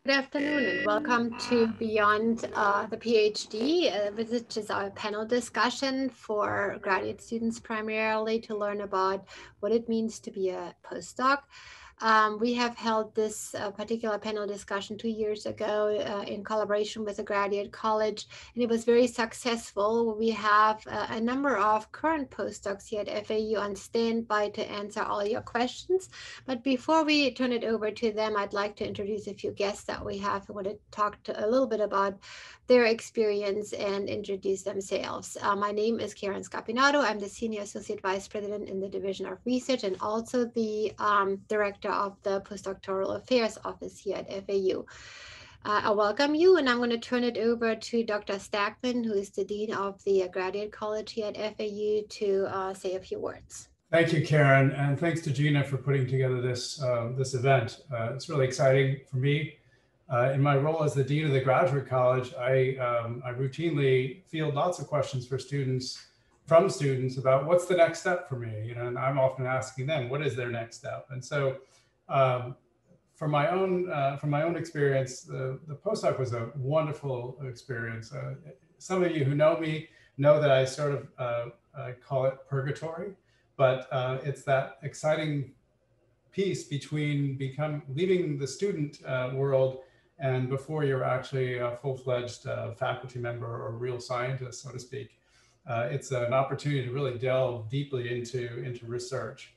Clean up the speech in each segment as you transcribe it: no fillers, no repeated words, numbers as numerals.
Good afternoon and welcome to Beyond the PhD, which is our panel discussion for graduate students primarily to learn about what it means to be a postdoc. We have held this particular panel discussion 2 years ago in collaboration with a graduate college, and it was very successful. We have a number of current postdocs here at FAU on standby to answer all your questions. But before we turn it over to them, I'd like to introduce a few guests that we have who want to talk a little bit about their experience and introduce themselves. My name is Karen Scapinato. I'm the Senior Associate Vice President in the Division of Research and also the Director of the Postdoctoral Affairs Office here at FAU. I welcome you, and I'm going to turn it over to Dr. Stackman, who is the Dean of the Graduate College here at FAU, to say a few words. Thank you, Karen, and thanks to Gina for putting together this event. It's really exciting for me. In my role as the Dean of the Graduate College, I routinely field lots of questions from students about what's the next step for me, and I'm often asking them, what is their next step? And so from my own experience, the postdoc was a wonderful experience. Some of you who know me know that I sort of I call it purgatory, but it's that exciting piece between leaving the student world and before you're actually a full-fledged faculty member or real scientist, so to speak. It's an opportunity to really delve deeply into research.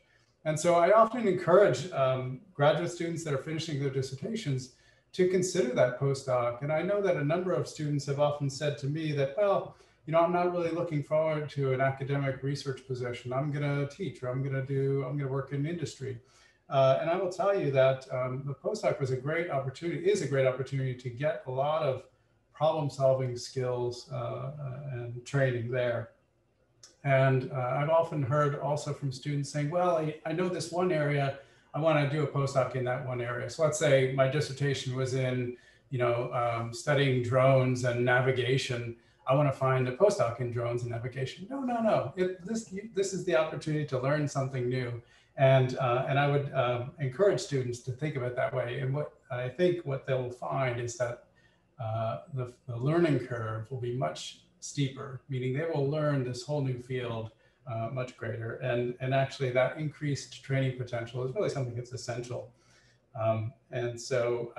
And so I often encourage graduate students that are finishing their dissertations to consider that postdoc. And I know that a number of students have often said to me that, well, I'm not really looking forward to an academic research position. I'm going to teach, or I'm going to work in industry. And I will tell you that the postdoc is a great opportunity to get a lot of problem-solving skills and training there. And I've often heard also from students saying, well, I know this one area, I want to do a postdoc in that one area. So let's say my dissertation was in, studying drones and navigation. I want to find a postdoc in drones and navigation. No. This is the opportunity to learn something new. And I would encourage students to think of it that way. And what I think what they'll find is that the learning curve will be much steeper, meaning they will learn this whole new field much greater. And actually that increased training potential is really something that's essential. And so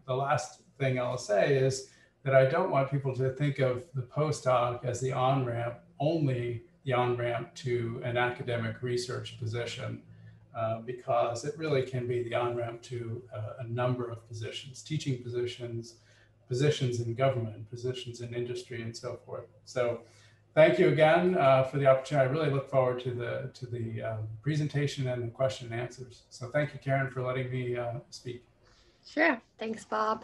the last thing I'll say is that I don't want people to think of the postdoc as the on-ramp, only the on-ramp to an academic research position, because it really can be the on-ramp to a number of positions, teaching positions, positions in government, positions in industry, and so forth. So thank you again for the opportunity. I really look forward to the presentation and the question and answers. So thank you, Karen, for letting me speak. Sure. Thanks, Bob.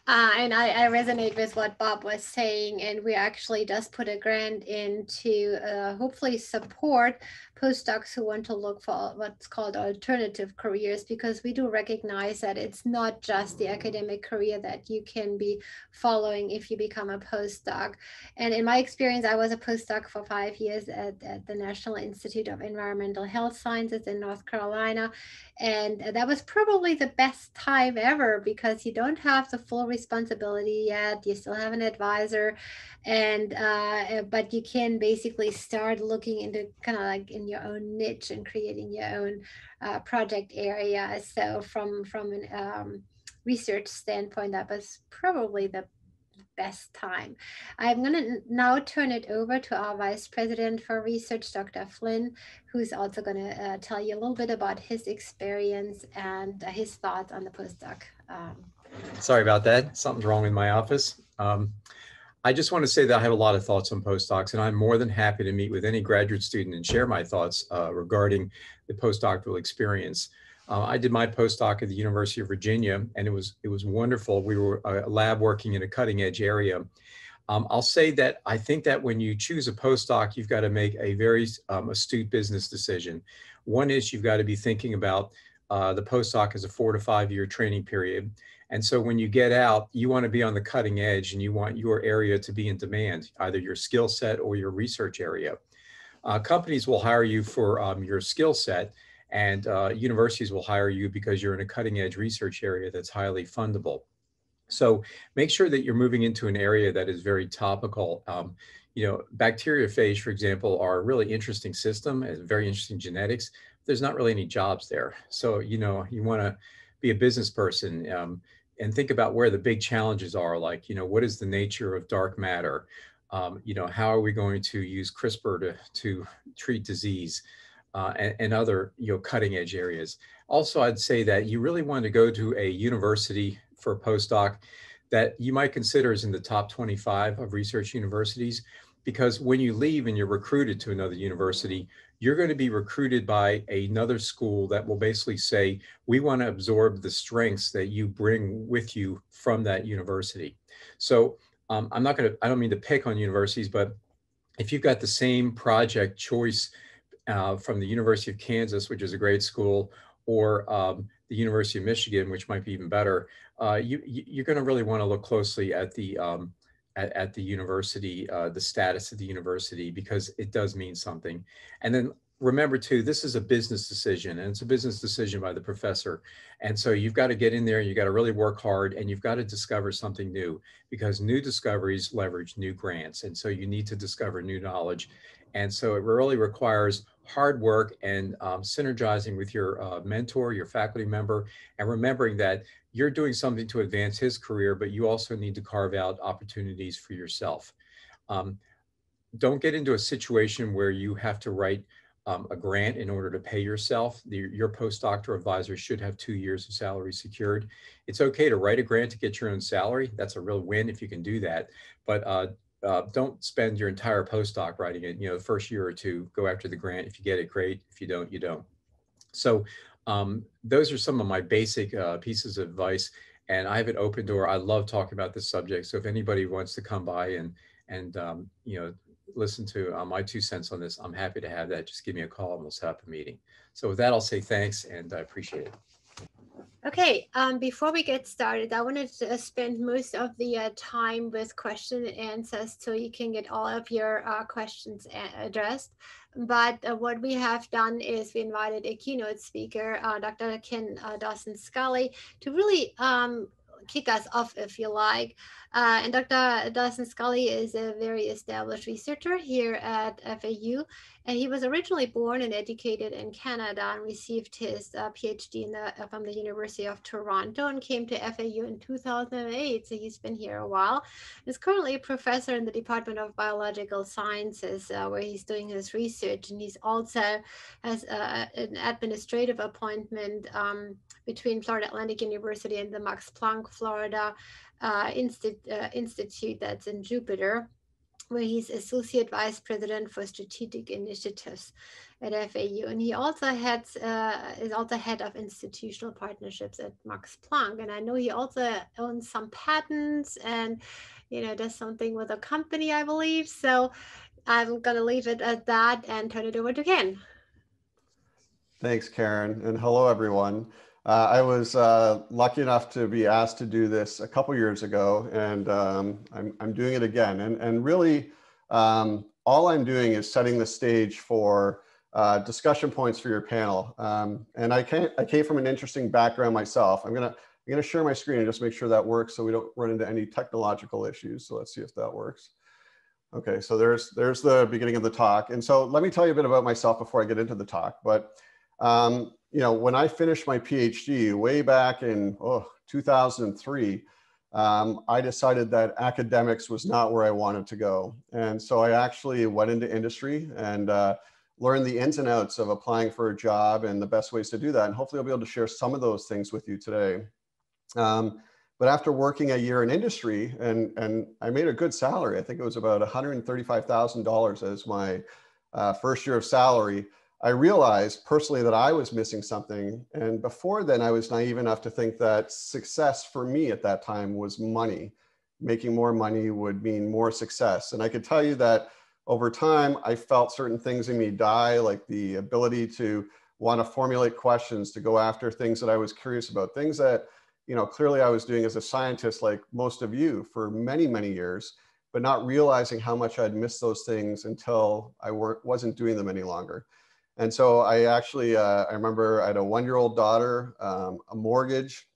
And I resonate with what Bob was saying, and we actually just put a grant in to hopefully support postdocs who want to look for what's called alternative careers, because we do recognize that it's not just the academic career that you can be following if you become a postdoc. And in my experience, I was a postdoc for 5 years at the National Institute of Environmental Health Sciences in North Carolina. And that was probably the best time ever, because you don't have the full responsibility yet. You still have an advisor, and but you can basically start looking into kind of like in your own niche and creating your own project area. So from an research standpoint, that was probably the best time. I'm going to now turn it over to our Vice President for Research, Dr. Flynn, who's also going to tell you a little bit about his experience and his thoughts on the postdoc. Sorry about that. Something's wrong with my office. I just want to say that I have a lot of thoughts on postdocs, and I'm more than happy to meet with any graduate student and share my thoughts regarding the postdoctoral experience. I did my postdoc at the University of Virginia, and it was wonderful. We were a lab working in a cutting edge area. I'll say that I think that when you choose a postdoc, you've got to make a very astute business decision. One is you've got to be thinking about the postdoc as a 4 to 5 year training period. And so when you get out, you want to be on the cutting edge, and you want your area to be in demand, either your skill set or your research area. Companies will hire you for your skill set, and universities will hire you because you're in a cutting edge research area that's highly fundable. So make sure that you're moving into an area that is very topical. Bacteriophage, for example, are a really interesting system, very interesting genetics. There's not really any jobs there. So, you want to be a business person and think about where the big challenges are, like, what is the nature of dark matter? How are we going to use CRISPR to treat disease and other, cutting edge areas? Also, I'd say that you really want to go to a university for a postdoc that you might consider as in the top 25 of research universities, because when you leave and you're recruited to another university, you're going to be recruited by another school that will basically say, we want to absorb the strengths that you bring with you from that university. So I don't mean to pick on universities, but if you've got the same project choice from the University of Kansas, which is a great school, or the University of Michigan, which might be even better, you're going to really want to look closely at the university, the status of the university, because it does mean something. And then remember too, this is a business decision, and it's a business decision by the professor. And so you've got to get in there, and you've got to really work hard, and you've got to discover something new, because new discoveries leverage new grants. And so you need to discover new knowledge. And so it really requires hard work and synergizing with your mentor, your faculty member, and remembering that you're doing something to advance his career, but you also need to carve out opportunities for yourself. Don't get into a situation where you have to write a grant in order to pay yourself. Your postdoctoral advisor should have 2 years of salary secured. It's okay to write a grant to get your own salary. That's a real win if you can do that. But don't spend your entire postdoc writing it. The first year or two, go after the grant. If you get it, great. If you don't, you don't. So those are some of my basic pieces of advice. And I have an open door. I love talking about this subject. So if anybody wants to come by and listen to my 2 cents on this, I'm happy to have that. Just give me a call and we'll set up a meeting. So with that, I'll say thanks, and I appreciate it. Okay, before we get started, I wanted to spend most of the time with question and answers so you can get all of your questions addressed. But what we have done is we invited a keynote speaker, Dr. Ken Dawson Scully, to really kick us off, if you like. And Dr. Dawson Scully is a very established researcher here at FAU. And he was originally born and educated in Canada and received his Ph.D. from the University of Toronto and came to FAU in 2008. So he's been here a while. He's currently a professor in the Department of Biological Sciences, where he's doing his research. And he's also has an administrative appointment between Florida Atlantic University and the Max Planck Florida Institute that's in Jupiter, where he's Associate Vice President for Strategic Initiatives at FAU. And he also is also head of institutional partnerships at Max Planck. And I know he also owns some patents and, does something with a company, I believe. So I'm going to leave it at that and turn it over to Ken. Thanks, Karen, and hello, everyone. I was lucky enough to be asked to do this a couple years ago, and I'm doing it again. And really, all I'm doing is setting the stage for discussion points for your panel. And I came from an interesting background myself. I'm gonna share my screen and just make sure that works so we don't run into any technological issues. So let's see if that works. Okay, so there's the beginning of the talk. And so let me tell you a bit about myself before I get into the talk. But when I finished my PhD way back in 2003, I decided that academics was not where I wanted to go. And so I actually went into industry and learned the ins and outs of applying for a job and the best ways to do that. And hopefully I'll be able to share some of those things with you today. But after working a year in industry, and I made a good salary, I think it was about $135,000 as my first year of salary, I realized personally that I was missing something. And before then, I was naive enough to think that success for me at that time was money. Making more money would mean more success. And I could tell you that over time, I felt certain things in me die, like the ability to want to formulate questions, to go after things that I was curious about, things that, clearly I was doing as a scientist, like most of you, for many, many years, but not realizing how much I'd missed those things until I wasn't doing them any longer. And so I actually, I remember I had a 1-year-old daughter, a mortgage,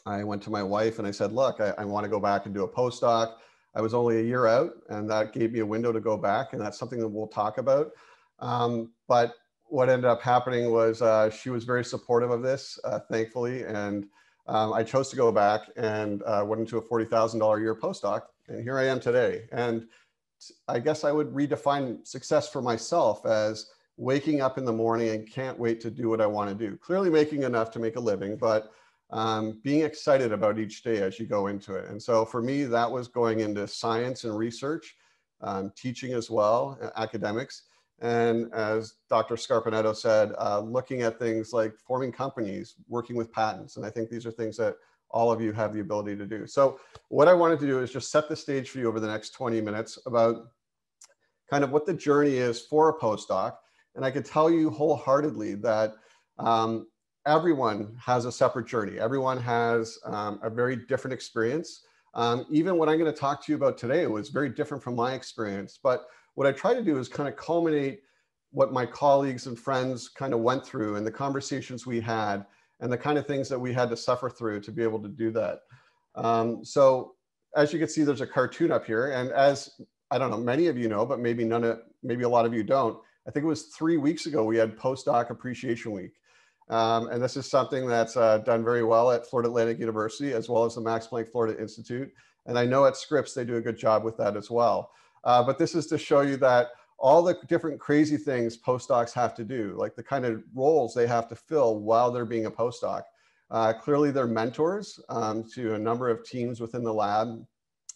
I went to my wife and I said, look, I want to go back and do a postdoc. I was only a year out, and that gave me a window to go back, and that's something that we'll talk about. But what ended up happening was she was very supportive of this, thankfully, and I chose to go back and went into a $40,000 a year postdoc, and here I am today. And I guess I would redefine success for myself as waking up in the morning and can't wait to do what I want to do. Clearly making enough to make a living, but being excited about each day as you go into it. And so for me, that was going into science and research, teaching as well, academics. And as Dr. Scapinato said, looking at things like forming companies, working with patents. And I think these are things that all of you have the ability to do. So what I wanted to do is just set the stage for you over the next 20 minutes about kind of what the journey is for a postdoc. And I could tell you wholeheartedly that everyone has a separate journey. Everyone has a very different experience. Even what I'm going to talk to you about today was very different from my experience. But what I try to do is kind of culminate what my colleagues and friends kind of went through and the conversations we had and the kind of things that we had to suffer through to be able to do that. So as you can see, there's a cartoon up here. And as, I don't know, many of you know, but maybe maybe a lot of you don't. I think it was 3 weeks ago, we had Postdoc Appreciation Week. And this is something that's done very well at Florida Atlantic University, as well as the Max Planck Florida Institute. And I know at Scripps, they do a good job with that as well. But this is to show you that all the different crazy things postdocs have to do, like the kind of roles they have to fill while they're being a postdoc. Clearly, they're mentors to a number of teams within the lab.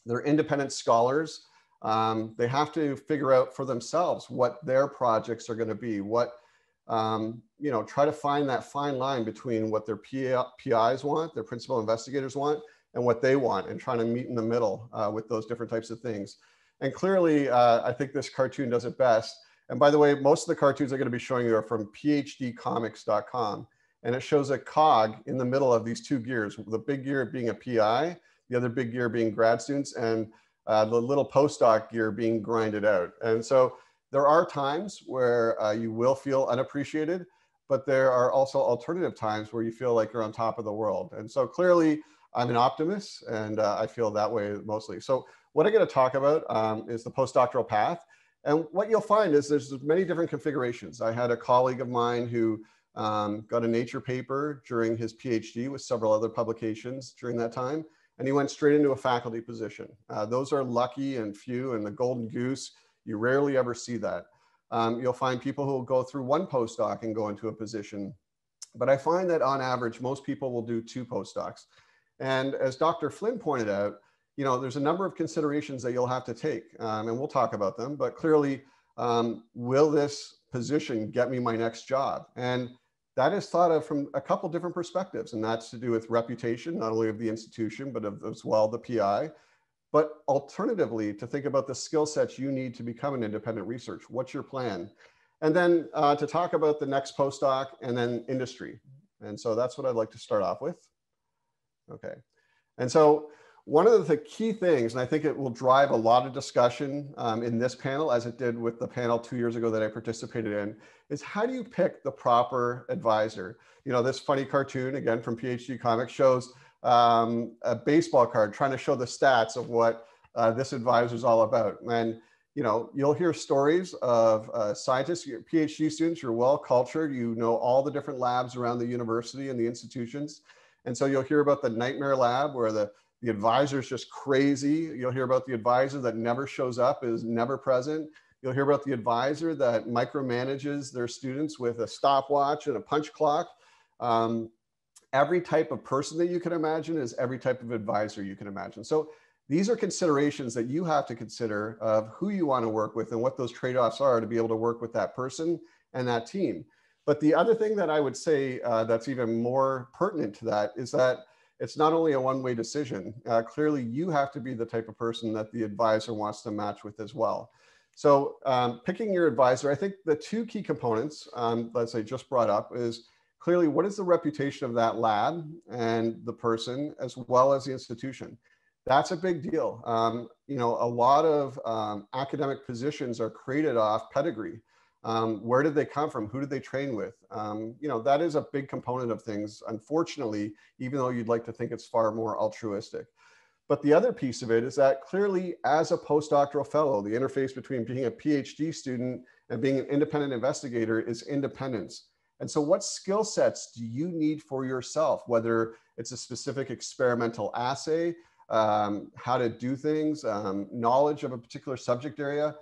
They're independent scholars. They have to figure out for themselves what their projects are going to be, try to find that fine line between what their PIs want, their principal investigators want, and what they want, and trying to meet in the middle with those different types of things. And clearly, I think this cartoon does it best. And by the way, most of the cartoons I'm going to be showing you are from PhDcomics.com. And it shows a cog in the middle of these two gears, the big gear being a PI, the other big gear being grad students, and the little postdoc gear being grinded out. And so there are times where you will feel unappreciated, but there are also alternative times where you feel like you're on top of the world. And so clearly, I'm an optimist, and I feel that way mostly. So what I'm going to talk about is the postdoctoral path. And what you'll find is there's many different configurations. I had a colleague of mine who got a Nature paper during his PhD with several other publications during that time, and he went straight into a faculty position. Those are lucky and few, and the golden goose, you rarely ever see that. You'll find people who will go through one postdoc and go into a position. But I find that on average, most people will do 2 postdocs. And as Dr. Flynn pointed out, there's a number of considerations that you'll have to take, and we'll talk about them. But clearly, will this position get me my next job? And that is thought of from a couple different perspectives, and that's to do with reputation, not only of the institution, but of as well the PI. But alternatively, to think about the skill sets you need to become an independent researcher. What's your plan? And then to talk about the next postdoc and then industry. And so that's what I'd like to start off with. Okay. And so one of the key things, and I think it will drive a lot of discussion in this panel, as it did with the panel 2 years ago that I participated in, is how do you pick the proper advisor? This funny cartoon, again, from PhD Comics, shows a baseball card trying to show the stats of what this advisor is all about. And you'll hear stories of scientists, PhD students, you're well cultured, you know all the different labs around the university and the institutions. And so you'll hear about the nightmare lab where the advisor is just crazy. You'll hear about the advisor that never shows up, is never present. You'll hear about the advisor that micromanages their students with a stopwatch and a punch clock. Every type of person that you can imagine is every type of advisor you can imagine. So these are considerations that you have to consider of who you want to work with and what those trade-offs are to be able to work with that person and that team. But the other thing that I would say that's even more pertinent to that is that it's not only a one-way decision. Clearly, you have to be the type of person that the advisor wants to match with as well. So picking your advisor, I think the 2 key components that I just brought up is clearly what is the reputation of that lab and the person as well as the institution. That's a big deal. A lot of academic positions are created off pedigree. Where did they come from? Who did they train with? That is a big component of things, unfortunately, even though you'd like to think it's far more altruistic. But the other piece of it is that clearly, as a postdoctoral fellow, the interface between being a PhD student and being an independent investigator is independence. And so what skill sets do you need for yourself, whether it's a specific experimental assay, how to do things, knowledge of a particular subject area,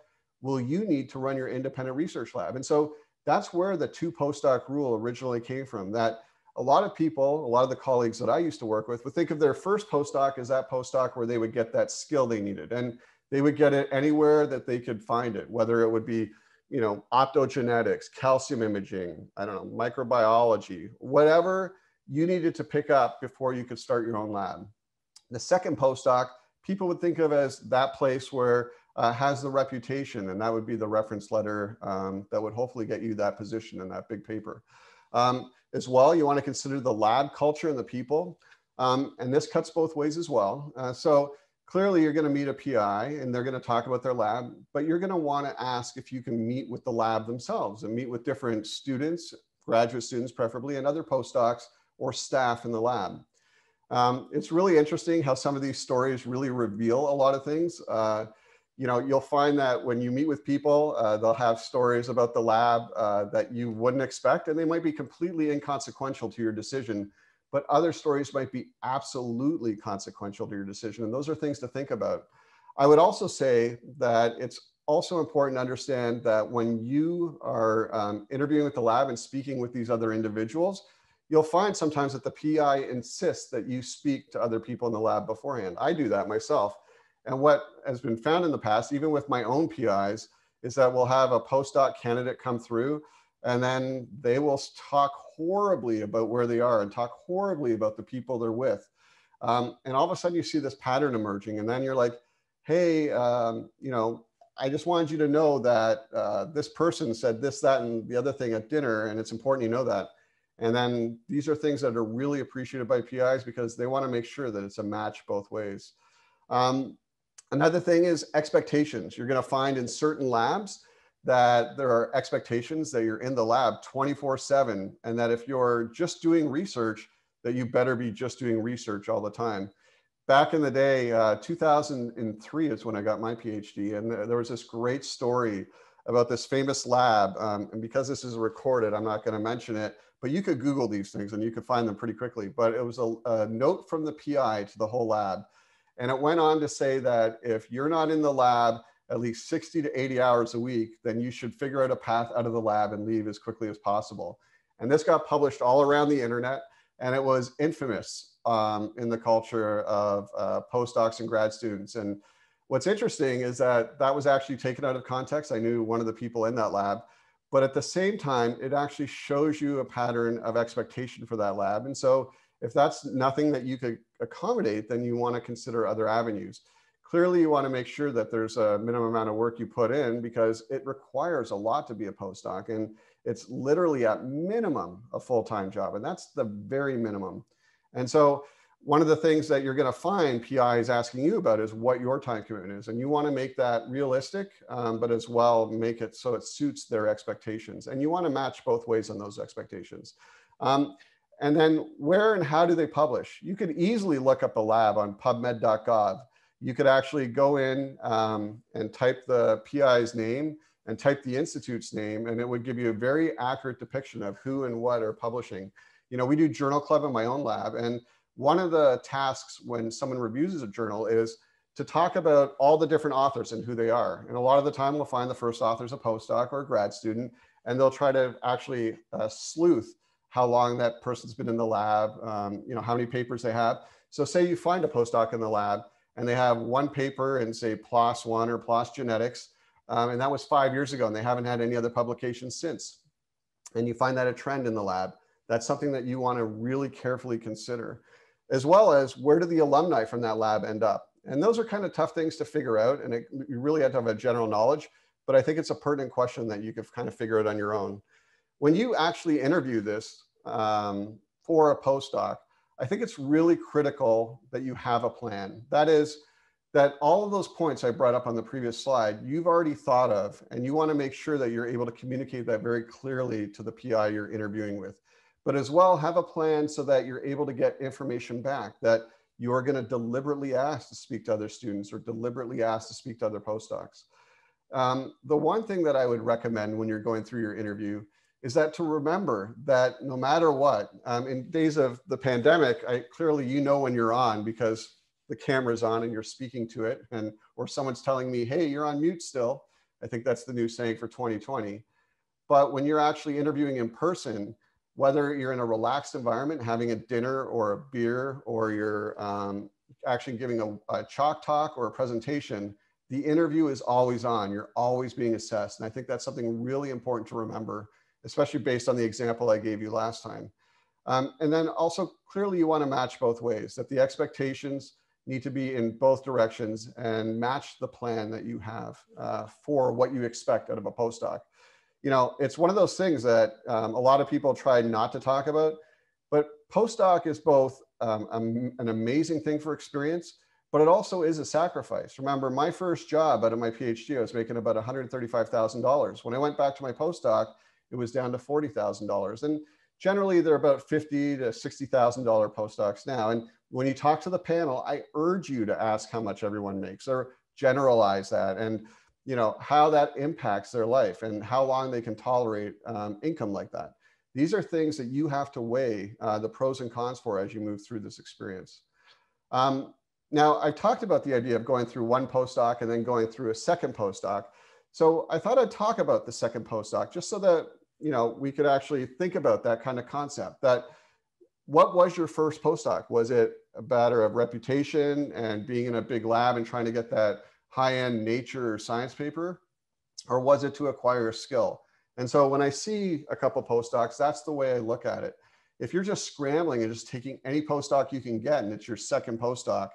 will you need to run your independent research lab? And so that's where the 2 postdoc rule originally came from, that a lot of people, a lot of the colleagues that I used to work with would think of their first postdoc as that postdoc where they would get that skill they needed. And they would get it anywhere that they could find it, whether it would be, optogenetics, calcium imaging, I don't know, microbiology, whatever you needed to pick up before you could start your own lab. The second postdoc, people would think of as that place where has the reputation, and that would be the reference letter that would hopefully get you that position in that big paper. As well, you want to consider the lab culture and the people, and this cuts both ways as well. So clearly you're going to meet a PI and they're going to talk about their lab, but you're going to want to ask if you can meet with the lab themselves and meet with different students, graduate students preferably, and other postdocs or staff in the lab. It's really interesting how some of these stories really reveal a lot of things. You'll find that when you meet with people, they'll have stories about the lab that you wouldn't expect, and they might be completely inconsequential to your decision, but other stories might be absolutely consequential to your decision. And those are things to think about. I would also say that it's also important to understand that when you are interviewing with the lab and speaking with these other individuals, you'll find sometimes that the PI insists that you speak to other people in the lab beforehand. I do that myself. And what has been found in the past, even with my own PIs, is that we'll have a postdoc candidate come through and then they will talk horribly about where they are and talk horribly about the people they're with. And all of a sudden you see this pattern emerging, and then you're like, hey, I just wanted you to know that this person said this, that, and the other thing at dinner, and it's important you know that. And then these are things that are really appreciated by PIs because they want to make sure that it's a match both ways. Another thing is expectations. You're going to find in certain labs that there are expectations that you're in the lab 24/7, and that if you're just doing research, that you better be just doing research all the time. Back in the day, 2003 is when I got my PhD, and there was this great story about this famous lab. And because this is recorded, I'm not going to mention it, but you could Google these things and you could find them pretty quickly. But it was a note from the PI to the whole lab. And it went on to say that if you're not in the lab at least 60 to 80 hours a week, then you should figure out a path out of the lab and leave as quickly as possible. And this got published all around the internet, and it was infamous in the culture of postdocs and grad students. And what's interesting is that that was actually taken out of context. I knew one of the people in that lab, but at the same time, it actually shows you a pattern of expectation for that lab. And so if that's nothing that you could accommodate, then you want to consider other avenues. Clearly, you want to make sure that there's a minimum amount of work you put in, because it requires a lot to be a postdoc. And it's literally at minimum a full-time job. And that's the very minimum. And so one of the things that you're going to find PI is asking you about is what your time commitment is. And you want to make that realistic, but as well make it so it suits their expectations. And you want to match both ways on those expectations. And then where and how do they publish? You could easily look up a lab on pubmed.gov. You could actually go in and type the PI's name and type the institute's name, and it would give you a very accurate depiction of who and what are publishing. We do journal club in my own lab, and one of the tasks when someone reviews a journal is to talk about all the different authors and who they are. And a lot of the time we'll find the first author is a postdoc or a grad student, and they'll try to actually sleuth how long that person's been in the lab, how many papers they have. So say you find a postdoc in the lab and they have one paper in, say, PLOS One or PLOS Genetics, and that was 5 years ago, and they haven't had any other publications since. And you find that a trend in the lab. That's something that you want to really carefully consider, as well as where do the alumni from that lab end up? And those are kind of tough things to figure out, and you really have to have a general knowledge, but I think it's a pertinent question that you can kind of figure out on your own. When you actually interview this for a postdoc, I think it's really critical that you have a plan. That is, that all of those points I brought up on the previous slide, you've already thought of, and you want to make sure that you're able to communicate that very clearly to the PI you're interviewing with. But as well, have a plan so that you're able to get information back that you're going to deliberately ask to speak to other students or deliberately ask to speak to other postdocs. The one thing that I would recommend when you're going through your interview is that to remember that no matter what, in days of the pandemic, clearly you know when you're on because the camera's on and you're speaking to it, or someone's telling me, hey, you're on mute still. I think that's the new saying for 2020. But when you're actually interviewing in person, whether you're in a relaxed environment, having a dinner or a beer, or you're actually giving a chalk talk or a presentation, the interview is always on. You're always being assessed. And I think that's something really important to remember, especially based on the example I gave you last time. And then also clearly you want to match both ways, that the expectations need to be in both directions and match the plan that you have for what you expect out of a postdoc. You know, it's one of those things that a lot of people try not to talk about, but postdoc is both an amazing thing for experience, but it also is a sacrifice. Remember, my first job out of my PhD, I was making about $135,000. When I went back to my postdoc, it was down to $40,000. And generally, they're about $50,000 to $60,000 postdocs now. And when you talk to the panel, I urge you to ask how much everyone makes or generalize that, and you know how that impacts their life and how long they can tolerate income like that. These are things that you have to weigh the pros and cons for as you move through this experience. Now, I talked about the idea of going through one postdoc and then going through a second postdoc. So I thought I'd talk about the second postdoc just so that we could actually think about that kind of concept. That what was your first postdoc? Was it a matter of reputation and being in a big lab and trying to get that high-end Nature or Science paper? Or was it to acquire a skill? And so when I see a couple postdocs, that's the way I look at it. If you're just scrambling and just taking any postdoc you can get and it's your second postdoc,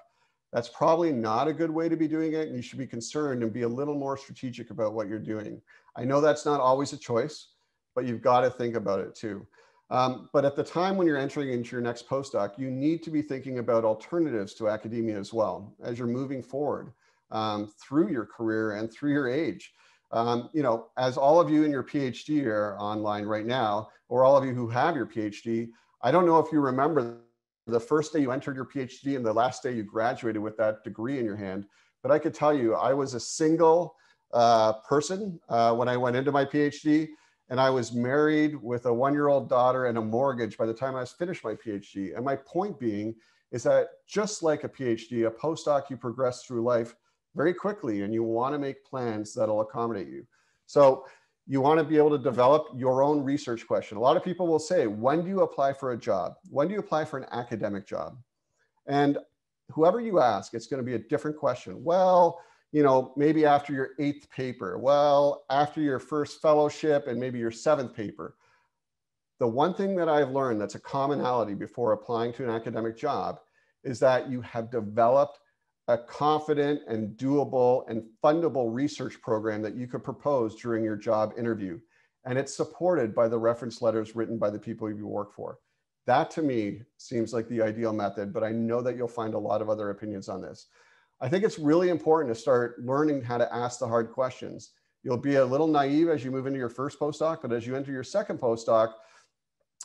that's probably not a good way to be doing it. And you should be concerned and be a little more strategic about what you're doing. I know that's not always a choice, but you've got to think about it too. But at the time when you're entering into your next postdoc, you need to be thinking about alternatives to academia as well as you're moving forward through your career and through your age. As all of you in your PhD are online right now, or all of you who have your PhD, I don't know if you remember the first day you entered your PhD and the last day you graduated with that degree in your hand, but I could tell you I was a single person when I went into my PhD. And I was married with a 1-year-old daughter and a mortgage by the time I was finished my PhD. And my point being is that just like a PhD, a postdoc, you progress through life very quickly and you want to make plans that'll accommodate you. So you want to be able to develop your own research question. A lot of people will say, when do you apply for a job? When do you apply for an academic job? And whoever you ask, it's going to be a different question. Well, maybe after your 8th paper, well, after your first fellowship and maybe your 7th paper. The one thing that I've learned that's a commonality before applying to an academic job is that you have developed a confident and doable and fundable research program that you could propose during your job interview. And it's supported by the reference letters written by the people you work for. That to me seems like the ideal method, but I know that you'll find a lot of other opinions on this. I think it's really important to start learning how to ask the hard questions. You'll be a little naive as you move into your first postdoc, but as you enter your second postdoc,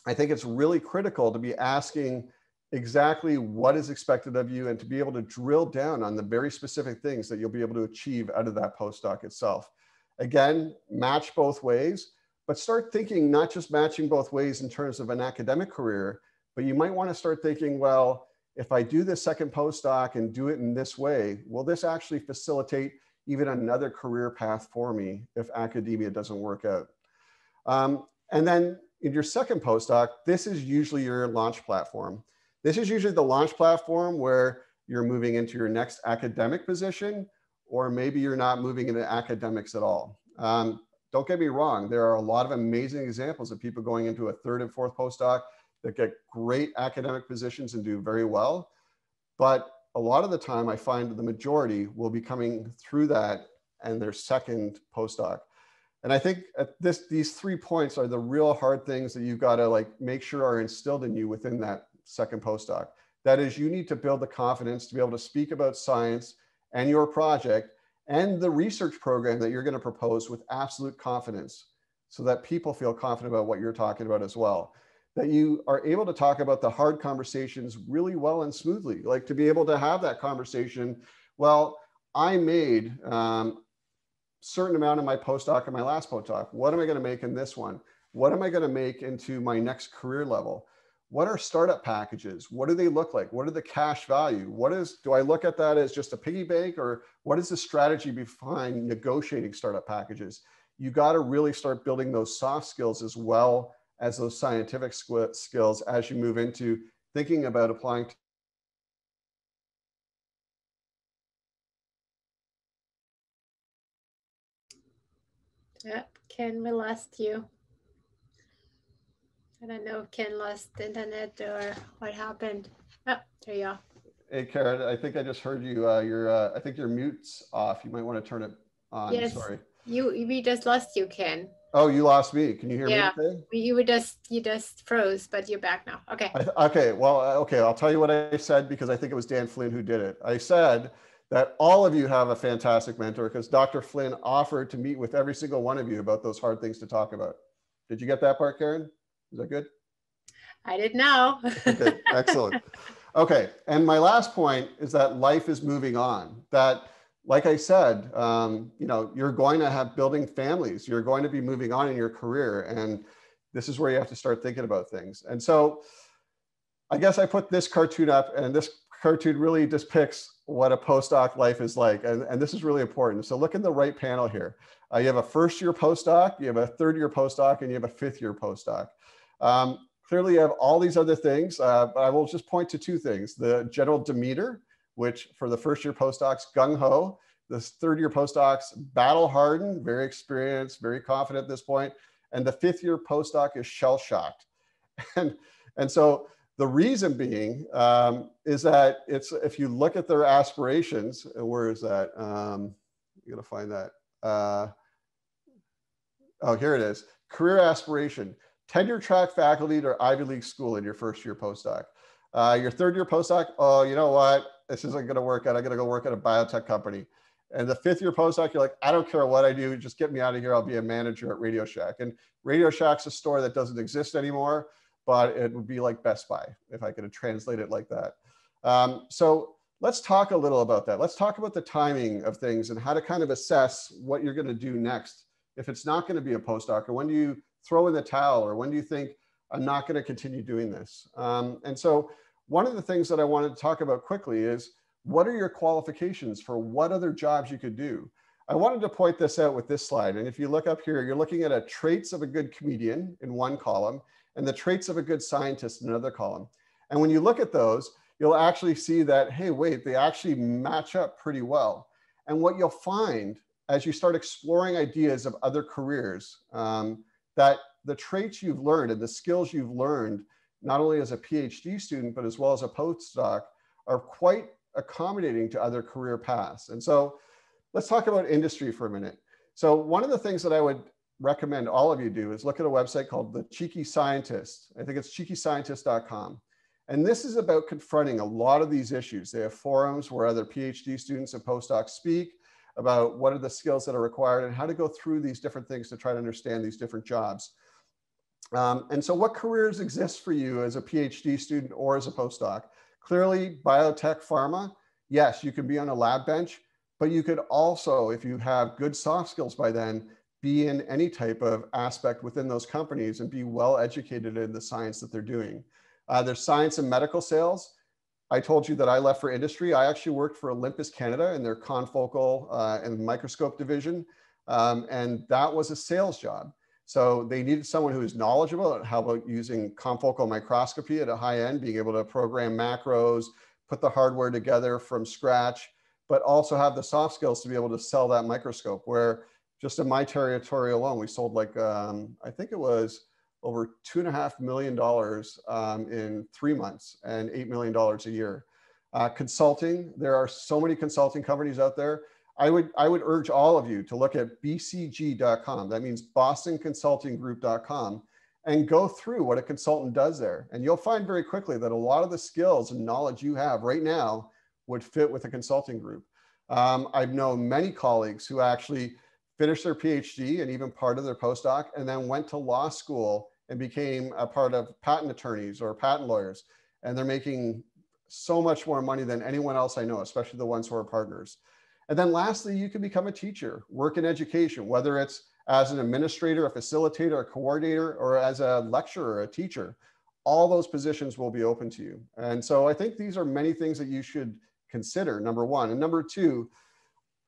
I think it's really critical to be asking exactly what is expected of you and to be able to drill down on the very specific things that you'll be able to achieve out of that postdoc itself. Again, match both ways, but start thinking not just matching both ways in terms of an academic career, but you might want to start thinking, well, if I do this second postdoc and do it in this way, will this actually facilitate even another career path for me if academia doesn't work out? And then in your second postdoc, this is usually your launch platform. This is usually the launch platform where you're moving into your next academic position, or maybe you're not moving into academics at all. Don't get me wrong, there are a lot of amazing examples of people going into a 3rd and 4th postdoc that get great academic positions and do very well. But a lot of the time I find the majority will be coming through that and their second postdoc. And I think these 3 points are the real hard things that you've got to make sure are instilled in you within that second postdoc. That is, you need to build the confidence to be able to speak about science and your project and the research program that you're going to propose with absolute confidence, so that people feel confident about what you're talking about as well. That you are able to talk about the hard conversations really well and smoothly, like to be able to have that conversation. Well, I made certain amount in my postdoc and my last postdoc. What am I going to make in this one? What am I going to make into my next career level? What are startup packages? What do they look like? What are the cash value? Do I look at that as just a piggy bank, or what is the strategy behind negotiating startup packages? You got to really start building those soft skills as well as those scientific skills as you move into thinking about applying. Yep, Ken, we lost you. I don't know if Ken lost the internet or what happened. Oh, there you are. Hey, Karen, I think I just heard you. I think your mute's off. You might want to turn it on. Yes, sorry. We just lost you, Ken. Oh, you lost me. Can you hear me okay? You just froze, but you're back now. Okay. Okay, well, okay, I'll tell you what I said, because I think it was Dan Flynn who did it. I said that all of you have a fantastic mentor, because Dr. Flynn offered to meet with every single one of you about those hard things to talk about. Did you get that part, Karen? Is that good? I didn't know. Okay, excellent. Okay, and my last point is that life is moving on. That, like I said, you're going to have building families. You're going to be moving on in your career, and this is where you have to start thinking about things. And so I guess I put this cartoon up, and this cartoon really depicts what a postdoc life is like. And this is really important. So look in the right panel here. You have a first-year postdoc, you have a third-year postdoc, and you have a fifth-year postdoc. Clearly, you have all these other things, but I will just point to two things. The general demeanor, which for the first-year postdocs, gung-ho. The third-year postdocs, battle-hardened, very experienced, very confident at this point. And the fifth-year postdoc is shell-shocked. And so the reason being is that if you look at their aspirations, where is that? You're going to find that. Oh, here it is. Career aspiration. Tenure track faculty to Ivy League school in your first year postdoc. Your third year postdoc, oh, you know what? This isn't going to work out. I'm going to go work at a biotech company. And the fifth year postdoc, you're like, I don't care what I do. Just get me out of here. I'll be a manager at Radio Shack. And Radio Shack's a store that doesn't exist anymore, but it would be like Best Buy if I could translate it like that. So let's talk a little about that. Let's talk about the timing of things and how to kind of assess what you're going to do next. If it's not going to be a postdoc, or when do you throw in the towel, or when do you think I'm not going to continue doing this? And so one of the things that I wanted to talk about quickly is, what are your qualifications for what other jobs you could do? I wanted to point this out with this slide. And if you look up here, you're looking at a traits of a good comedian in one column and the traits of a good scientist in another column. And when you look at those, you'll actually see that, hey, wait, they actually match up pretty well. And what you'll find as you start exploring ideas of other careers, that the traits you've learned and the skills you've learned, not only as a PhD student, but as well as a postdoc, are quite accommodating to other career paths. And so let's talk about industry for a minute. So one of the things that I would recommend all of you do is look at a website called The Cheeky Scientist. I think it's cheekyscientist.com. And this is about confronting a lot of these issues. They have forums where other PhD students and postdocs speak about what are the skills that are required and how to go through these different things to try to understand these different jobs. And so what careers exist for you as a PhD student or as a postdoc? Clearly, biotech, pharma, yes, you can be on a lab bench, but you could also, if you have good soft skills by then, be in any type of aspect within those companies and be well educated in the science that they're doing. There's science and medical sales. I told you that I left for industry. I actually worked for Olympus Canada in their confocal and microscope division, and that was a sales job. So they needed someone who is knowledgeable about how about using confocal microscopy at a high end, being able to program macros, put the hardware together from scratch, but also have the soft skills to be able to sell that microscope. Where just in my territory alone, we sold like, I think it was over $2.5 million in 3 months and $8 million a year. Consulting, there are so many consulting companies out there. I would urge all of you to look at bcg.com. That means bostonconsultinggroup.com, and go through what a consultant does there. And you'll find very quickly that a lot of the skills and knowledge you have right now would fit with a consulting group. I've known many colleagues who actually finished their PhD and even part of their postdoc, and then went to law school and became a part of patent attorneys or patent lawyers. And they're making so much more money than anyone else I know, especially the ones who are partners. And then lastly, you can become a teacher, work in education, whether it's as an administrator, a facilitator, a coordinator, or as a lecturer, a teacher. All those positions will be open to you. And so I think these are many things that you should consider, number one. And number two,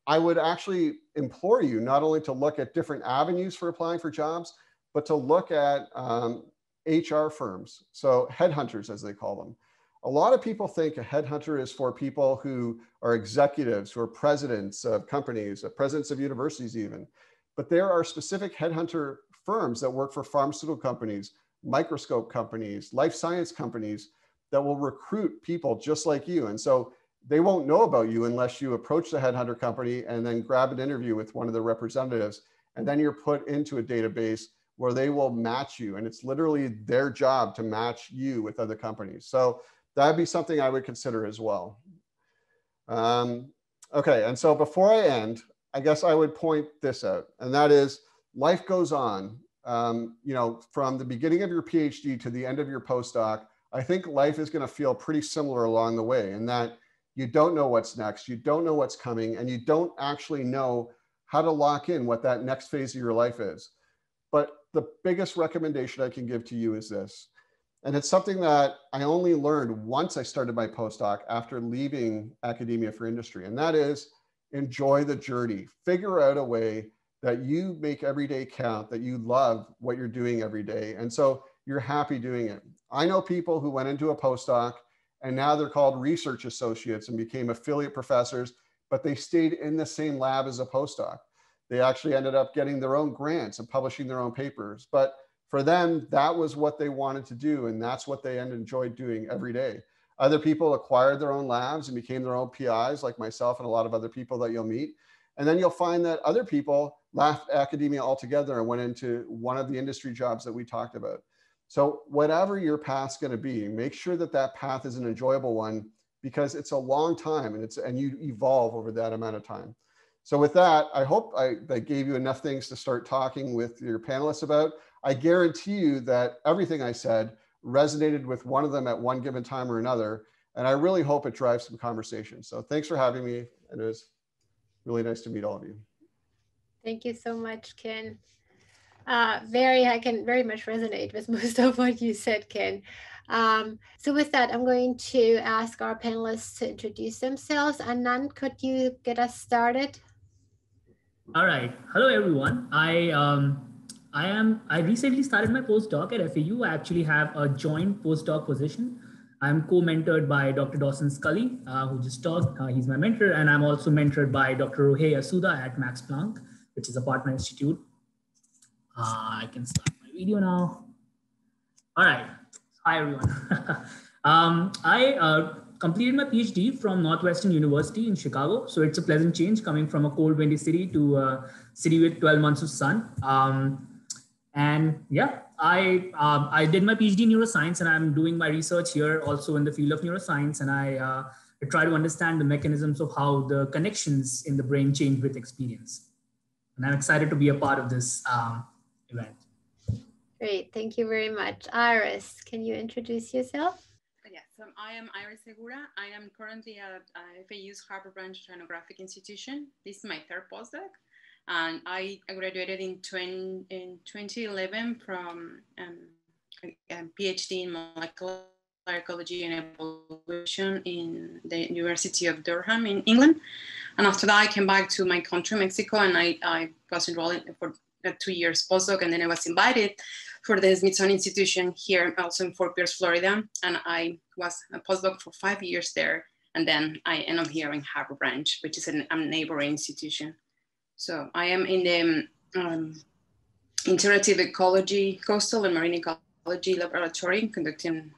I would actually implore you not only to look at different avenues for applying for jobs, but to look at HR firms, so headhunters as they call them. A lot of people think a headhunter is for people who are executives, who are presidents of companies, presidents of universities even. But there are specific headhunter firms that work for pharmaceutical companies, microscope companies, life science companies that will recruit people just like you. And so they won't know about you unless you approach the headhunter company and then grab an interview with one of the representatives. And then you're put into a database where they will match you. And it's literally their job to match you with other companies. So that'd be something I would consider as well. Okay, and so before I end, I guess I would point this out, and that is life goes on. You know, from the beginning of your PhD to the end of your postdoc, I think life is going to feel pretty similar along the way, in that you don't know what's next, you don't know what's coming, and you don't actually know how to lock in what that next phase of your life is. But the biggest recommendation I can give to you is this, and it's something that I only learned once I started my postdoc after leaving academia for industry, and that is enjoy the journey. Figure out a way that you make every day count, that you love what you're doing every day. And so you're happy doing it. I know people who went into a postdoc and now they're called research associates and became affiliate professors, but they stayed in the same lab as a postdoc. They actually ended up getting their own grants and publishing their own papers. But for them, that was what they wanted to do. And that's what they enjoyed doing every day. Other people acquired their own labs and became their own PIs, like myself and a lot of other people that you'll meet. And then you'll find that other people left academia altogether and went into one of the industry jobs that we talked about. So whatever your path's going to be, make sure that that path is an enjoyable one, because it's a long time and you evolve over that amount of time. So with that, I hope I gave you enough things to start talking with your panelists about. I guarantee you that everything I said resonated with one of them at one given time or another. And I really hope it drives some conversation. So thanks for having me. And it was really nice to meet all of you. Thank you so much, Ken. I can very much resonate with most of what you said, Ken. So with that, I'm going to ask our panelists to introduce themselves. Anand, could you get us started? All right. Hello, everyone. I recently started my postdoc at FAU. I actually have a joint postdoc position. I'm co-mentored by Dr. Dawson Scully, who just talked. He's my mentor. And I'm also mentored by Dr. Rohei Asuda at Max Planck, which is a partner institute. I can start my video now. All right. Hi, everyone. I completed my PhD from Northwestern University in Chicago. So it's a pleasant change coming from a cold, windy city to a city with 12 months of sun. And yeah, I did my PhD in neuroscience, and I'm doing my research here also in the field of neuroscience. And I try to understand the mechanisms of how the connections in the brain change with experience. And I'm excited to be a part of this event. Great, thank you very much. Iris, can you introduce yourself? Yes, I am Iris Segura. I am currently at FAU's Harbor Branch Oceanographic Institution. This is my third postdoc. And I graduated in 2011 from a PhD in molecular ecology and evolution in the University of Durham in England. And after that, I came back to my country, Mexico, and I was enrolled for a 2 years postdoc. And then I was invited for the Smithsonian Institution here, also in Fort Pierce, Florida. And I was a postdoc for 5 years there. And then I ended up here in Harbor Branch, which is a neighboring institution. So I am in the Integrative Ecology, Coastal and Marine Ecology Laboratory, conducting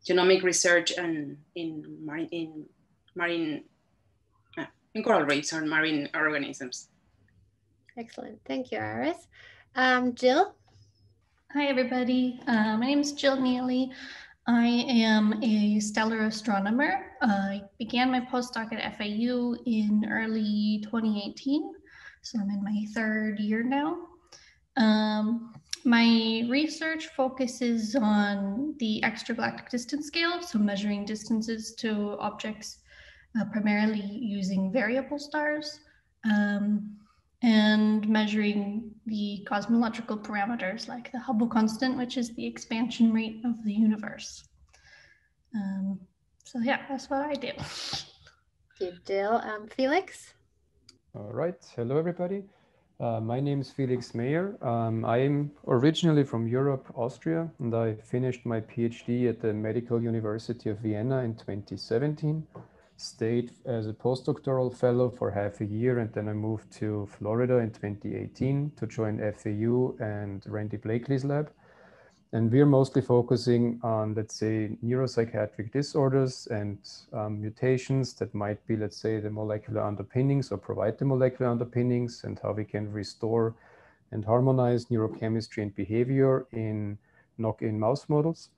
genomic research and in coral reefs or marine organisms. Excellent, thank you, Iris. Jill? Hi, everybody. My name is Jill Neely. I am a stellar astronomer. I began my postdoc at FAU in early 2018, so I'm in my third year now. My research focuses on the extragalactic distance scale, so measuring distances to objects primarily using variable stars, and measuring the cosmological parameters like the Hubble constant, which is the expansion rate of the universe. So yeah, that's what I do. Thank you, Jill. Felix? All right. Hello, everybody. My name is Felix Mayer. I'm originally from Europe, Austria, and I finished my PhD at the Medical University of Vienna in 2017. Stayed as a postdoctoral fellow for half a year, and then I moved to Florida in 2018 to join FAU and Randy Blakely's lab. And we're mostly focusing on, let's say, neuropsychiatric disorders and mutations that might be, let's say, the molecular underpinnings or provide the molecular underpinnings, and how we can restore and harmonize neurochemistry and behavior in knock-in mouse models.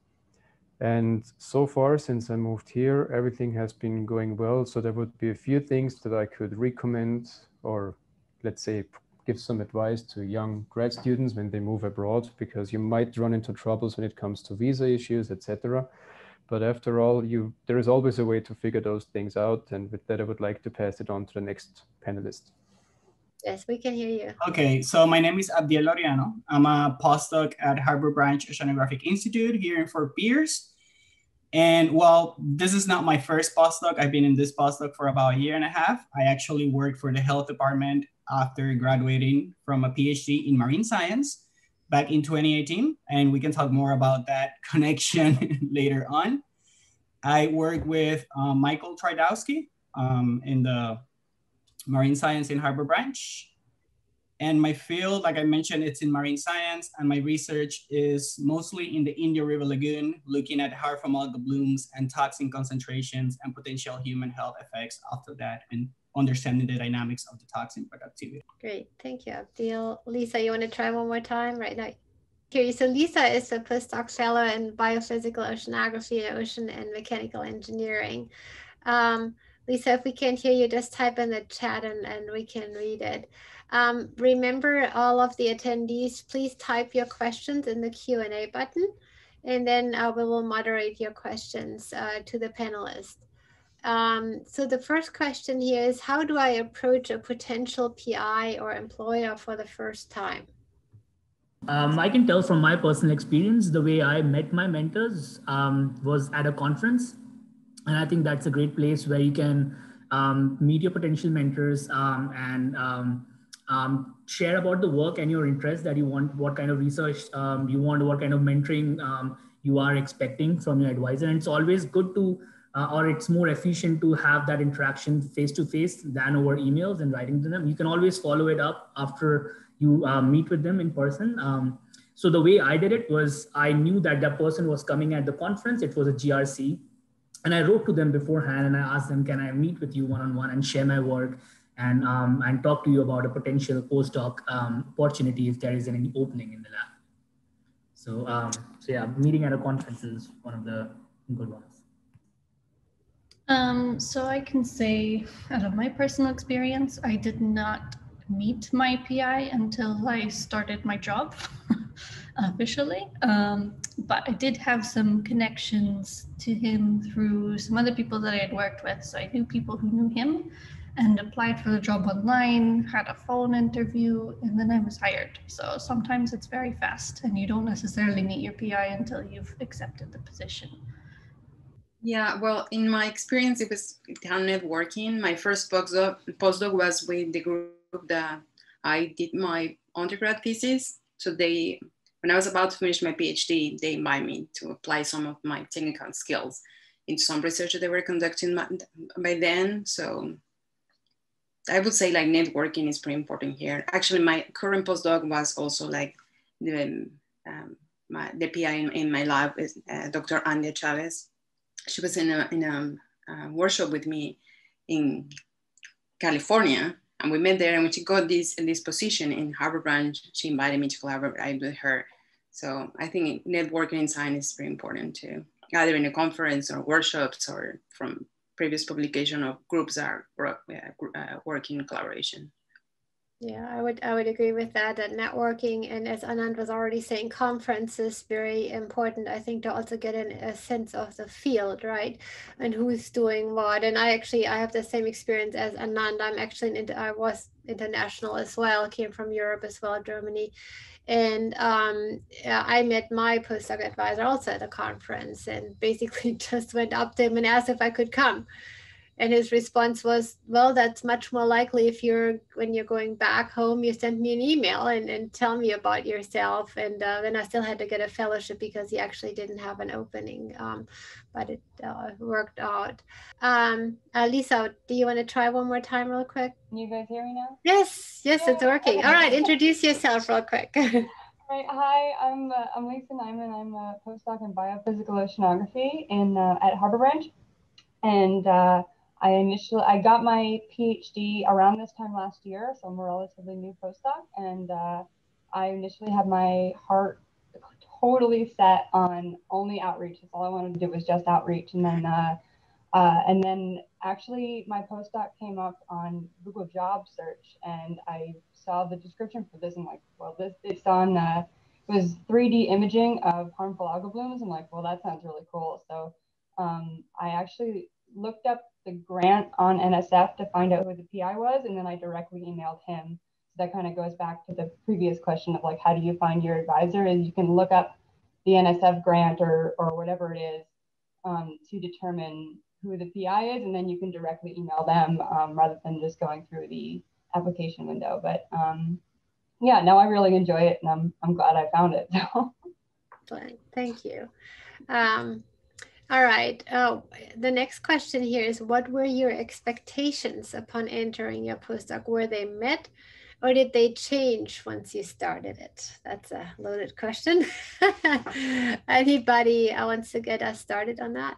And so far, since I moved here, everything has been going well. So there would be a few things that I could recommend, or let's say, give some advice to young grad students when they move abroad, because you might run into troubles when it comes to visa issues, etc. But after all, there is always a way to figure those things out. And with that, I would like to pass it on to the next panelist. Yes, we can hear you. Okay, so my name is Abdiel Laureano. I'm a postdoc at Harbor Branch Oceanographic Institute here in Fort Pierce. And while this is not my first postdoc, I've been in this postdoc for about a year and a half. I actually worked for the health department after graduating from a PhD in marine science back in 2018. And we can talk more about that connection later on. I worked with Michael Twardowski in the marine science in Harbor Branch. And my field, like I mentioned, it's in marine science, and my research is mostly in the Indio River Lagoon, looking at harmful algal blooms and toxin concentrations and potential human health effects after that, and understanding the dynamics of the toxin productivity. Great, thank you, Abdiel. Lisa, you want to try one more time right now? Here, so Lisa is a postdoc fellow in biophysical oceanography, ocean and mechanical engineering. Lisa, if we can't hear you, just type in the chat and we can read it. Remember, all of the attendees, please type your questions in the Q&A button, and then we will moderate your questions to the panelists. So the first question here is, how do I approach a potential PI or employer for the first time? I can tell from my personal experience, the way I met my mentors was at a conference. And I think that's a great place where you can meet your potential mentors and share about the work and your interests that you want, what kind of research you want, what kind of mentoring you are expecting from your advisor. And it's always good to, or it's more efficient to have that interaction face-to-face than over emails and writing to them. You can always follow it up after you meet with them in person. So the way I did it was, I knew that that person was coming at the conference. It was a GRC. And I wrote to them beforehand and I asked them, can I meet with you one-on-one and share my work and talk to you about a potential postdoc opportunity if there is any opening in the lab. So, so yeah, meeting at a conference is one of the good ones. So I can say, out of my personal experience, I did not meet my PI until I started my job officially. But I did have some connections to him through some other people that I had worked with. So I knew people who knew him and applied for the job online, had a phone interview, and then I was hired. So sometimes it's very fast and you don't necessarily meet your PI until you've accepted the position. Yeah, well, in my experience, it was kind of networking. My first postdoc was with the group that I did my undergrad thesis. So when I was about to finish my PhD, they invited me to apply some of my technical skills in some research that they were conducting by then. So I would say like networking is pretty important here. Actually, my current postdoc was also like the PI in my lab is Dr. Andia Chavez. She was in a workshop with me in California, and we met there. And when she got this position in Harbor Branch, she invited me to collaborate with her. So I think networking in science is very important too. either in a conference or workshops or from previous publication of groups that work in collaboration. Yeah, I would agree with that, that networking, and as Anand was already saying, conferences very important, I think, to also get a sense of the field, right? And who's doing what. And I have the same experience as Anand. I was international as well, came from Europe as well, Germany. And I met my postdoc advisor also at a conference, and basically just went up to him and asked if I could come. And his response was, well, that's much more likely if when you're going back home, you send me an email and tell me about yourself. And then I still had to get a fellowship because he actually didn't have an opening, but it worked out. Lisa, do you want to try one more time real quick? Can you guys hear me now? Yes, it's working. Okay. All right, introduce yourself real quick. Right. Hi, I'm Lisa Neyman. I'm a postdoc in biophysical oceanography at Harbor Branch. And I got my PhD around this time last year, so I'm a relatively new postdoc. And I initially had my heart totally set on only outreach. That's all I wanted to do was just outreach. And then actually my postdoc came up on Google Job Search, and I saw the description for this. I'm like, well, it's on, it was 3D imaging of harmful algal blooms. I'm like, well, that sounds really cool. So I actually looked up the grant on NSF to find out who the PI was, and then I directly emailed him. So that kind of goes back to the previous question of like, how do you find your advisor? Is you can look up the NSF grant or whatever it is to determine who the PI is, and then you can directly email them rather than just going through the application window. But yeah, no, I really enjoy it, and I'm glad I found it. Thank you. All right. The next question here is, what were your expectations upon entering your postdoc? Were they met, or did they change once you started it? That's a loaded question. Anybody wants to get us started on that?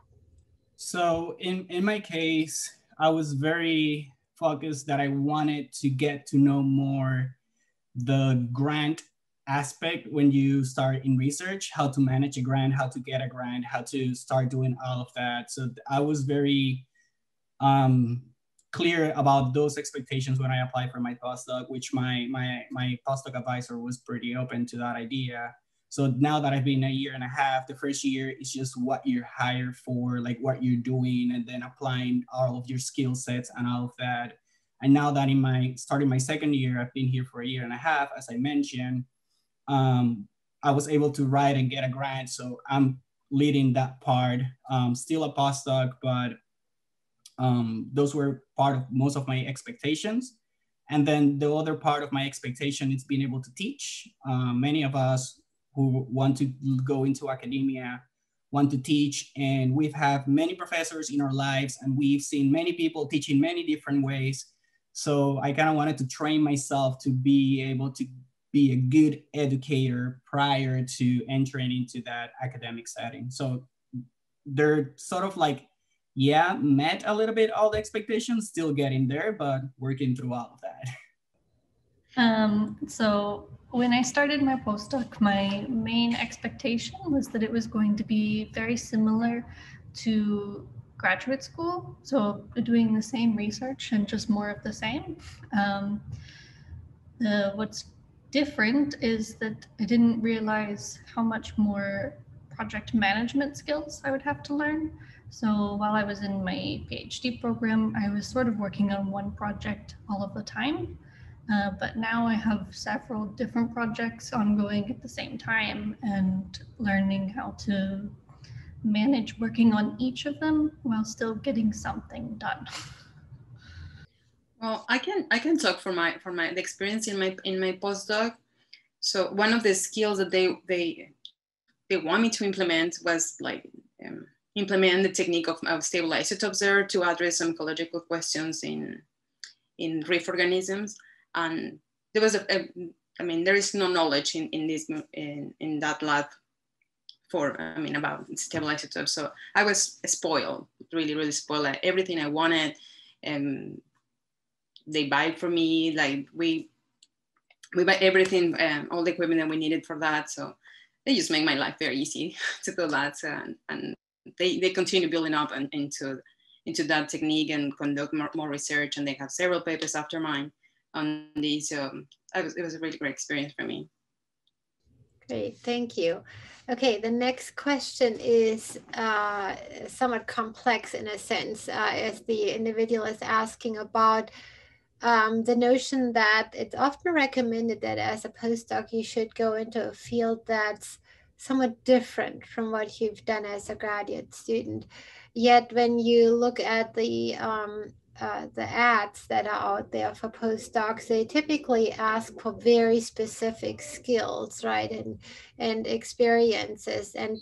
So in my case, I was very focused that I wanted to get to know more the grant aspect when you start in research, how to manage a grant, how to get a grant, how to start doing all of that. So I was very clear about those expectations when I applied for my postdoc, which my postdoc advisor was pretty open to that idea. So now that I've been a year and a half, the first year is just what you're hired for, like what you're doing, and then applying all of your skill sets and all of that. And now that starting my second year, I've been here for a year and a half, as I mentioned, I was able to write and get a grant. So I'm leading that part, still a postdoc, but those were part of most of my expectations. And then the other part of my expectation is being able to teach. Many of us who want to go into academia want to teach, and we've had many professors in our lives, and we've seen many people teaching many different ways. So I kind of wanted to train myself to be able to be a good educator prior to entering into that academic setting. So they're sort of like, yeah, met a little bit all the expectations, still getting there, but working through all of that. So when I started my postdoc, my main expectation was that it was going to be very similar to graduate school. So doing the same research and just more of the same. What's different is that I didn't realize how much more project management skills I would have to learn. So while I was in my PhD program, I was sort of working on one project all of the time. But now I have several different projects ongoing at the same time, and learning how to manage working on each of them while still getting something done. Well, I can talk for the experience in my postdoc. So one of the skills that they want me to implement was like implement the technique of stable isotopes there to address some ecological questions in reef organisms. And there was there is no knowledge in that lab about stable isotopes. So I was spoiled, really, really spoiled. Everything I wanted, they buy it for me. Like we buy everything, all the equipment that we needed for that. So they just make my life very easy to do that. And they continue building up into that technique and conduct more research, and they have several papers after mine on these. It was a really great experience for me. Great, thank you. Okay, the next question is somewhat complex in a sense, as the individual is asking about the notion that it's often recommended that as a postdoc, you should go into a field that's somewhat different from what you've done as a graduate student. Yet when you look at the ads that are out there for postdocs, they typically ask for very specific skills, right, and experiences. And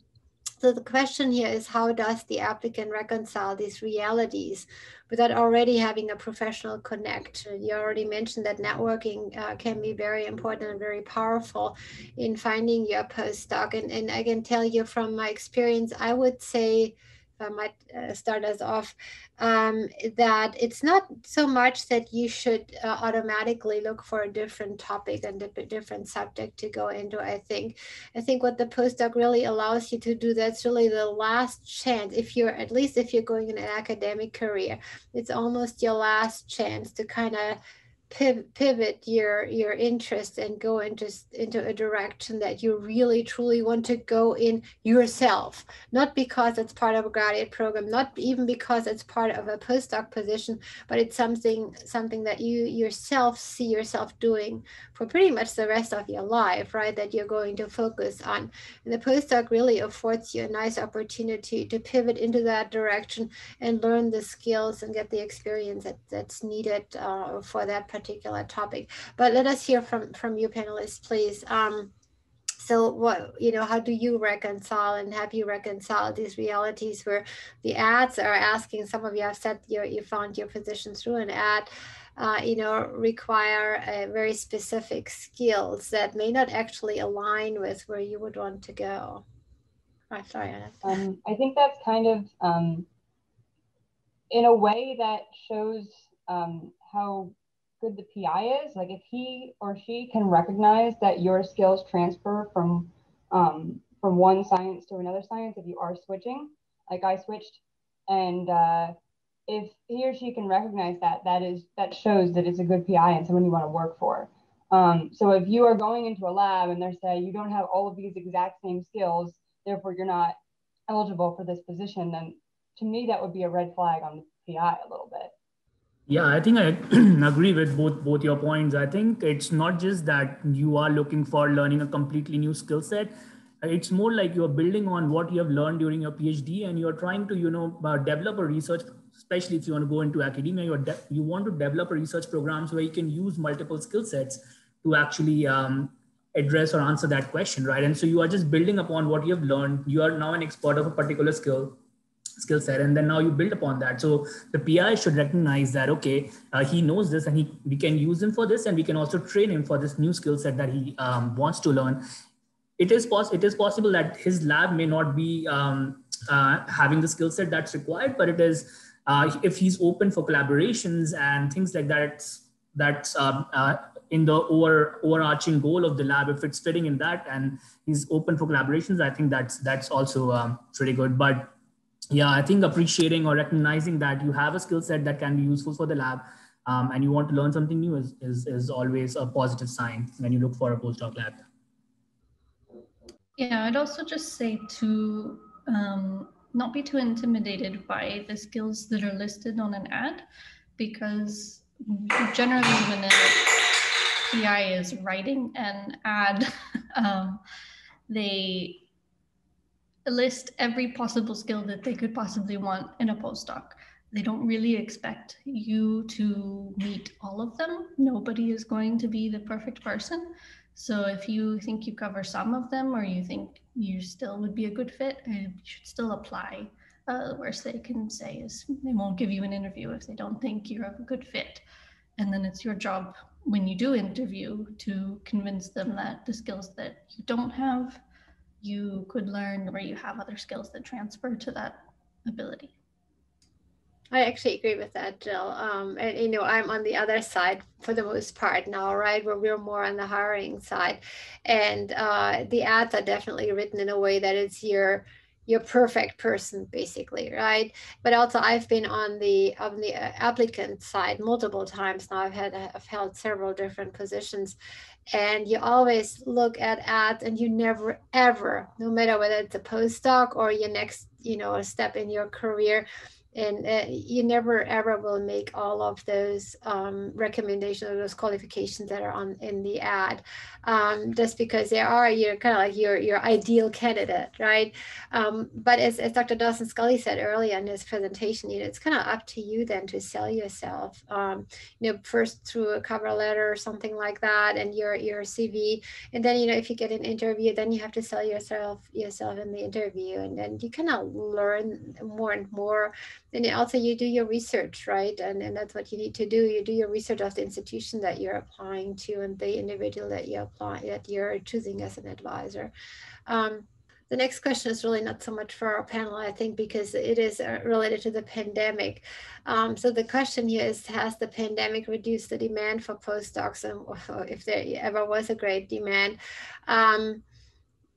so the question here is, how does the applicant reconcile these realities without already having a professional connect? You already mentioned that networking can be very important and very powerful in finding your postdoc. And I can tell you from my experience, I would say, if I might start us off, that it's not so much that you should automatically look for a different topic and a different subject to go into. I think what the postdoc really allows you to do, that's really the last chance. If you're going in an academic career, it's almost your last chance to kind of pivot your interest and go into a direction that you really truly want to go in yourself, not because it's part of a graduate program, not even because it's part of a postdoc position, but it's something that you yourself see yourself doing for pretty much the rest of your life, right, that you're going to focus on. And the postdoc really affords you a nice opportunity to pivot into that direction and learn the skills and get the experience that's needed for that particular topic. But let us hear from you panelists, please. So what, how do you reconcile, and have you reconciled these realities where the ads are asking, some of you have said you found your position through an ad, require very specific skills that may not actually align with where you would want to go? Oh, sorry, Anna. I think that's kind of, in a way, that shows how good the PI is. Like, if he or she can recognize that your skills transfer from one science to another science, if you are switching, like I switched, and if he or she can recognize that shows that it's a good PI and someone you want to work for. So if you are going into a lab and they're saying you don't have all of these exact same skills, therefore you're not eligible for this position, then to me that would be a red flag on the PI a little bit. Yeah, I think I agree with both your points. I think it's not just that you are looking for learning a completely new skill set. It's more like you're building on what you have learned during your PhD, and you're trying to, develop a research, especially if you want to go into academia, you want to develop a research programs where you can use multiple skill sets to actually address or answer that question, right? And so you are just building upon what you have learned. You are now an expert of a particular skill set, and then now you build upon that. So the PI should recognize that, okay, he knows this, and we can use him for this, and we can also train him for this new skill set that he wants to learn. It is possible that his lab may not be having the skill set that's required, but it is, if he's open for collaborations and things like that, that's in the overarching goal of the lab, if it's fitting in that and he's open for collaborations, I think that's also pretty good. But yeah, I think appreciating or recognizing that you have a skill set that can be useful for the lab, and you want to learn something new is always a positive sign when you look for a postdoc lab. Yeah, I'd also just say to not be too intimidated by the skills that are listed on an ad, because generally when a PI is writing an ad, they list every possible skill that they could possibly want in a postdoc. They don't really expect you to meet all of them. Nobody is going to be the perfect person. So if you think you cover some of them, or you think you still would be a good fit, you should still apply. The worst they can say is they won't give you an interview if they don't think you're a good fit. And then it's your job when you do interview to convince them that the skills that you don't have, you could learn, or you have other skills that transfer to that ability. I actually agree with that, Jill. And I'm on the other side for the most part now, right? Where we're more on the hiring side, and the ads are definitely written in a way that it's your your perfect person, basically, right? But also I've been on the applicant side multiple times now. I've held several different positions, and you always look at ads, and you never ever, no matter whether it's a postdoc or your next, step in your career, and you never ever will make all of those recommendations or those qualifications that are in the ad, just because you're kind of like your ideal candidate, right? But as Dr. Dawson Scully said earlier in his presentation, it's kind of up to you then to sell yourself, first through a cover letter or something like that, and your CV, and then if you get an interview, then you have to sell yourself in the interview, and then you kind of learn more and more. And also you do your research, right? And that's what you need to do. You do your research of the institution that you're applying to and the individual that you're choosing as an advisor. The next question is really not so much for our panel, I think, because it is related to the pandemic. So the question here is, has the pandemic reduced the demand for postdocs, and if there ever was a great demand?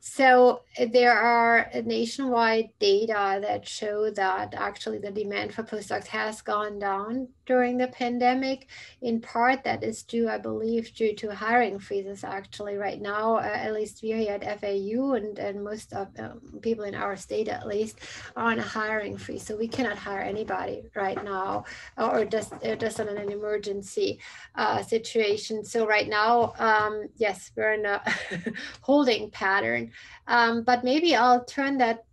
So there are nationwide data that show that actually the demand for postdocs has gone down during the pandemic. In part, that is due, I believe, due to hiring freezes. Actually, right now, at least we're here at FAU, and most of people in our state, at least, are on a hiring freeze. So we cannot hire anybody right now, or just on an emergency situation. So right now, yes, we're in a holding pattern. But maybe I'll turn that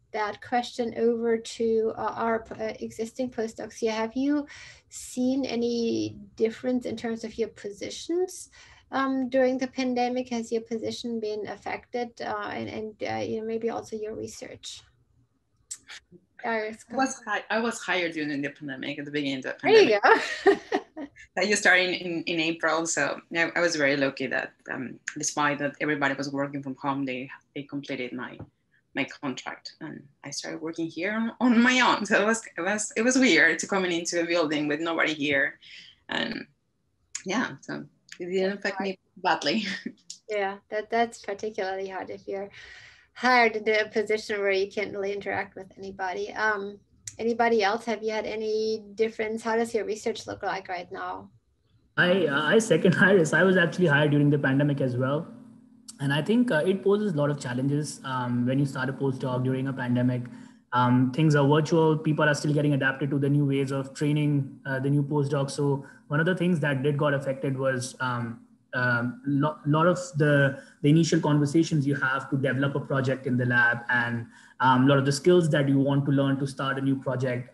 question over to our existing postdocs here. Have you seen any difference in terms of your positions during the pandemic? Has your position been affected, and maybe also your research? I was hired during the pandemic, at the beginning of the pandemic. There you go. I just started in April, so I was very lucky that despite that everybody was working from home, they completed my contract, and I started working here on my own. So it was weird to coming into a building with nobody here, and yeah, so it didn't affect me badly. Yeah, that's particularly hard if you're hired into a position where you can't really interact with anybody. Anybody else? Have you had any difference? How does your research look like right now? I second Iris. I was actually hired during the pandemic as well. And I think it poses a lot of challenges when you start a postdoc during a pandemic. Things are virtual. People are still getting adapted to the new ways of training the new postdocs. So one of the things that got affected was lot of the initial conversations you have to develop a project in the lab, and a lot of the skills that you want to learn to start a new project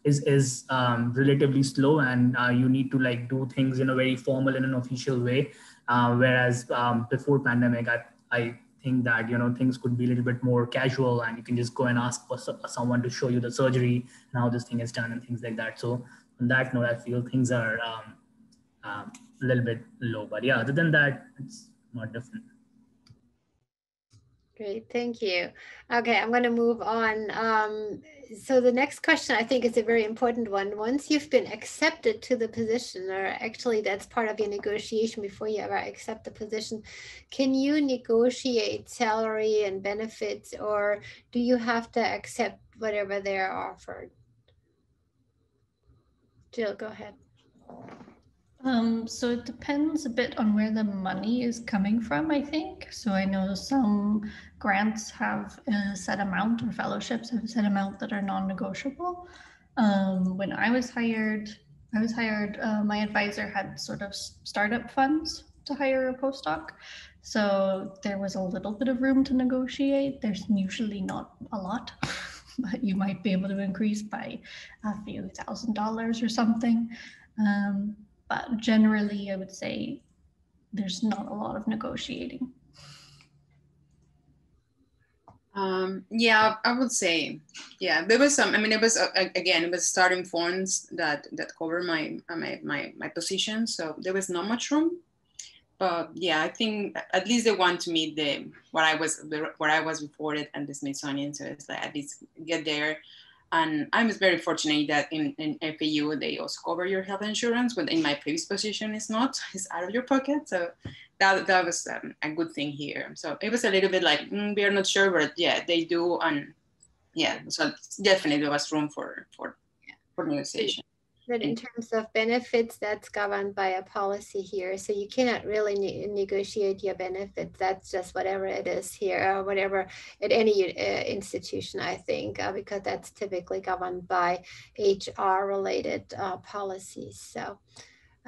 is relatively slow, and you need to do things in a very formal and an official way. Whereas before pandemic, I think that things could be a little bit more casual, and you can just go and ask for someone to show you the surgery and how this thing is done and things like that. So on that note, I feel things are a little bit low, but yeah, other than that, it's not different. Great, thank you. Okay, I'm going to move on. So the next question, I think, is a very important one. Once you've been accepted to the position, or actually that's part of your negotiation before you ever accept the position, can you negotiate salary and benefits, or do you have to accept whatever they're offered? Jill, go ahead. So it depends a bit on where the money is coming from, I think. So I know some grants have a set amount, or fellowships have a set amount that are non-negotiable. When I was hired, my advisor had sort of startup funds to hire a postdoc. So there was a little bit of room to negotiate. There's usually not a lot, but you might be able to increase by a few $1,000s or something. But generally, I would say there's not a lot of negotiating. Yeah, I would say, yeah, there was some. I mean, it was again, it was starting funds that cover my position, so there was not much room. But yeah, I think at least they want to meet what I was reported at the Smithsonian, so it's like at least get there. And I was very fortunate that in FAU, they also cover your health insurance, but in my previous position, it's out of your pocket. So that was a good thing here. So it was a little bit like, we are not sure, but yeah, they do. And yeah, so definitely there was room for negotiation. But in terms of benefits, that's governed by a policy here. So you cannot really negotiate your benefits. That's just whatever it is here, or whatever at any institution, I think, because that's typically governed by HR related policies. So,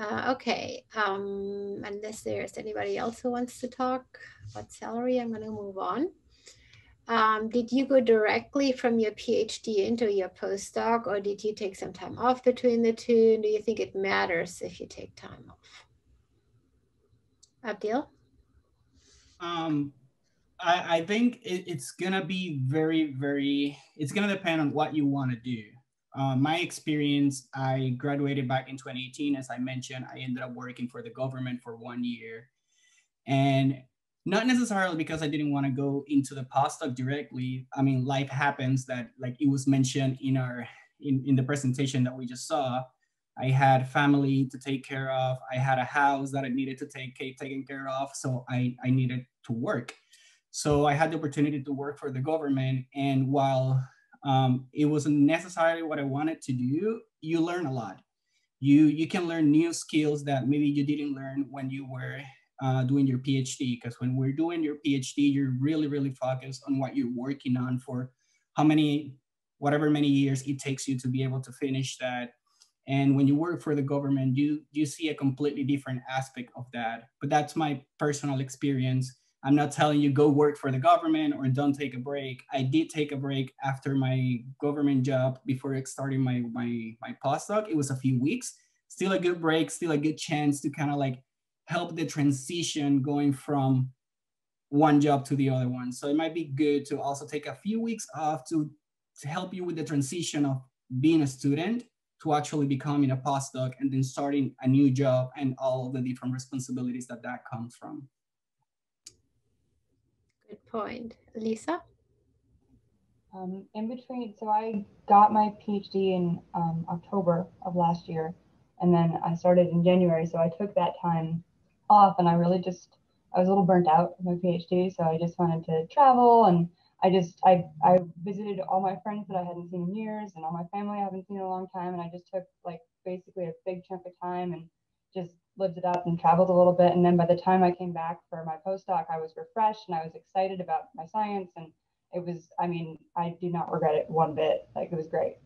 okay. Unless there's anybody else who wants to talk about salary, I'm going to move on. Did you go directly from your PhD into your postdoc, or did you take some time off between the two? Do you think it matters if you take time off? Abdil? I think it's gonna be it's gonna depend on what you want to do. My experience, I graduated back in 2018. As I mentioned, I ended up working for the government for 1 year. And not necessarily because I didn't want to go into the postdoc directly. I mean, life happens that, like it was mentioned in the presentation that we just saw. I had family to take care of. I had a house that I needed to taken care of. So I needed to work. So I had the opportunity to work for the government. And while it wasn't necessarily what I wanted to do, you learn a lot. You can learn new skills that maybe you didn't learn when you were doing your PhD, because when we're doing your PhD, you're really focused on what you're working on for whatever many years it takes you to be able to finish that. And when you work for the government, you see a completely different aspect of that. But that's my personal experience. I'm not telling you go work for the government or don't take a break. I did take a break after my government job before starting my postdoc. It was a few weeks, still a good break, still a good chance to kind of like help the transition going from one job to the other one. So it might be good to also take a few weeks off to help you with the transition of being a student to actually becoming a postdoc and then starting a new job and all the different responsibilities that comes from. Good point. Lisa? In between, so I got my PhD in October of last year, and then I started in January. So I took that time off, and I was a little burnt out with my PhD. So I just wanted to travel, and I visited all my friends that I hadn't seen in years, and all my family I haven't seen in a long time. And I just took like basically a big chunk of time and just lived it up and traveled a little bit. And then by the time I came back for my postdoc, I was refreshed and I was excited about my science, and it was, I mean, I do not regret it one bit. Like, it was great.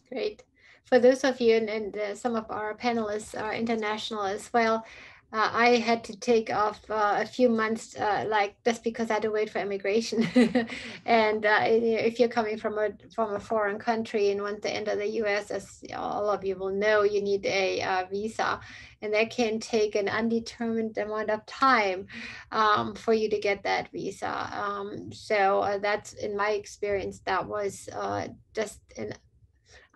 Great. For those of you, and some of our panelists are international as well, I had to take off a few months, like just because I had to wait for immigration. And if you're coming from a foreign country and want to enter the U.S., as all of you will know, you need a visa, and that can take an undetermined amount of time for you to get that visa. So that's, in my experience, that was just an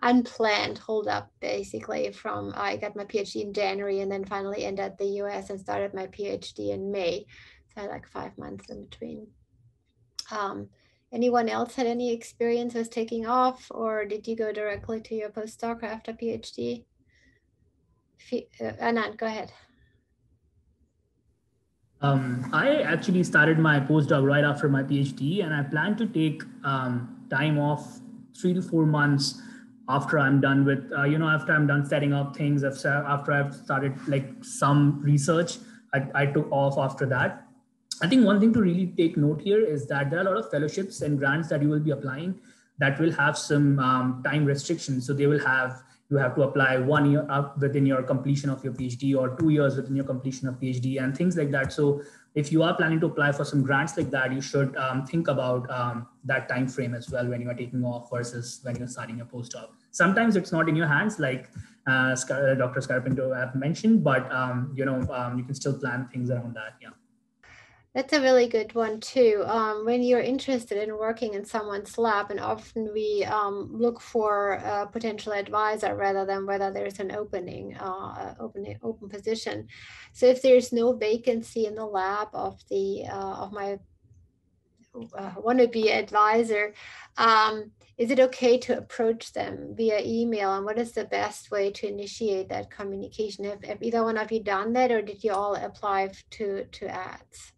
unplanned holdup, basically. From I got my PhD in January and then finally entered the US and started my PhD in May. So I had like 5 months in between. Anyone else had any experience with taking off, or did you go directly to your postdoc after PhD? Anand, go ahead. I actually started my postdoc right after my PhD, and I plan to take time off 3 to 4 months after I'm done with, after I'm done setting up things, after I've started like some research, I took off after that. I think one thing to really take note here is that there are a lot of fellowships and grants that you will be applying that will have some time restrictions. So you have to apply 1 year up within your completion of your PhD, or 2 years within your completion of PhD, and things like that. So if you are planning to apply for some grants like that, you should think about that time frame as well when you are taking off versus when you're starting your postdoc. Sometimes it's not in your hands, like Dr. Scapinato have mentioned, but you can still plan things around that. Yeah. That's a really good one too. When you're interested in working in someone's lab, and often we look for a potential advisor rather than whether there's an open position. So if there's no vacancy in the lab of my wannabe advisor, is it okay to approach them via email? And what is the best way to initiate that communication? Have either one of you done that, or did you all apply to ads?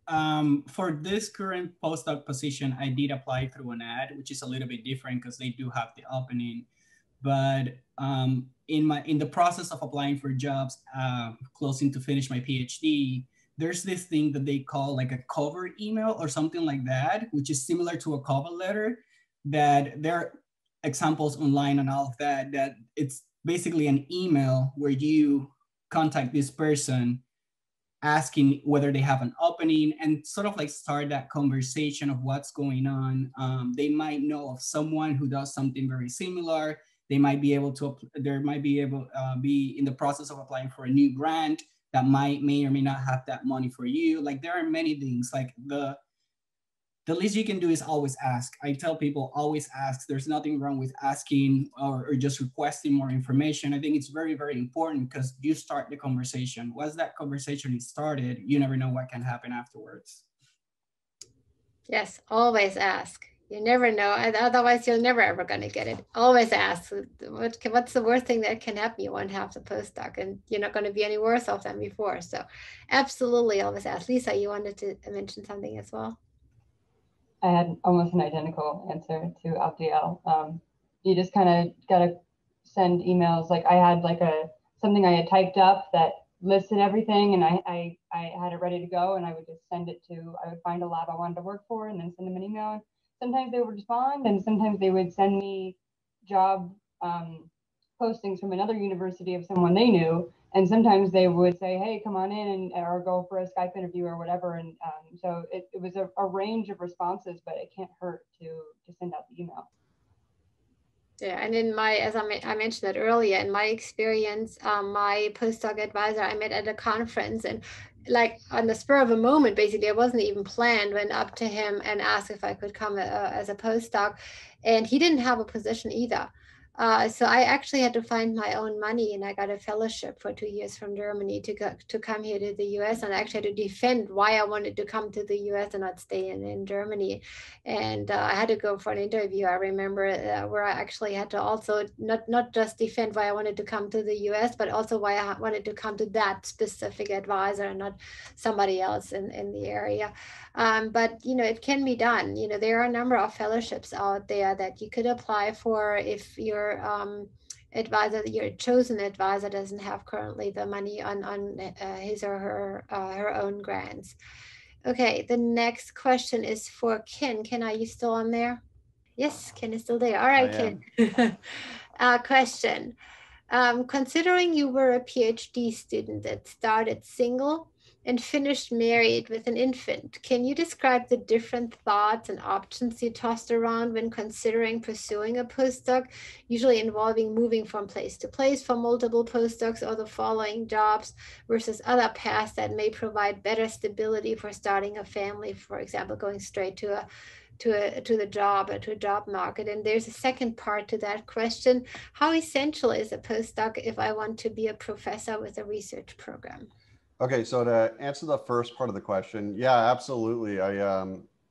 For this current postdoc position, I did apply through an ad, which is a little bit different because they do have the opening. But in the process of applying for jobs, closing to finish my PhD, there's this thing that they call like a cover email or something like that, which is similar to a cover letter. That there are examples online and all of that. That it's basically an email where you contact this person, asking whether they have an opening and sort of like start that conversation of what's going on. They might know of someone who does something very similar. They might be able to, be in the process of applying for a new grant that may or may not have that money for you. Like there are many things, like the least you can do is always ask. I tell people always ask. There's nothing wrong with asking or just requesting more information. I think it's very, very important because you start the conversation. Once that conversation is started, you never know what can happen afterwards. Yes, always ask. You never know. Otherwise, you're never ever going to get it. Always ask. What's the worst thing that can happen? You won't have the postdoc, and you're not going to be any worse off than before. So absolutely always ask. Lisa, you wanted to mention something as well? I had almost an identical answer to Abdiel. You just kind of got to send emails. Like I had like something I had typed up that listed everything, and I had it ready to go, and I would just send it to, I would find a lab I wanted to work for and then send them an email. Sometimes they would respond, and sometimes they would send me job postings from another university of someone they knew. And sometimes they would say, hey, come on in or go for a Skype interview or whatever. And so it was a range of responses, but it can't hurt to send out the email. Yeah, and in my, as I mentioned it earlier, in my experience, my postdoc advisor I met at a conference, and like on the spur of a moment, basically, it wasn't even planned, went up to him and asked if I could come as a postdoc, and he didn't have a position either. So I actually had to find my own money, and I got a fellowship for 2 years from Germany to come here to the US, and I actually had to defend why I wanted to come to the US and not stay in Germany. And I had to go for an interview, I remember, where I actually had to also not just defend why I wanted to come to the US, but also why I wanted to come to that specific advisor and not somebody else in the area. But, it can be done. There are a number of fellowships out there that you could apply for if your advisor, your chosen advisor, doesn't have currently the money on his or her own grants. Okay, the next question is for Ken. Ken, are you still on there? Yes, Ken is still there. All right, Ken. Question. Considering you were a PhD student that started single and finished married with an infant, can you describe the different thoughts and options you tossed around when considering pursuing a postdoc, usually involving moving from place to place for multiple postdocs or the following jobs versus other paths that may provide better stability for starting a family, for example, going straight to the job or to a job market? And there's a second part to that question. How essential is a postdoc if I want to be a professor with a research program? Okay, so to answer the first part of the question, yeah, absolutely.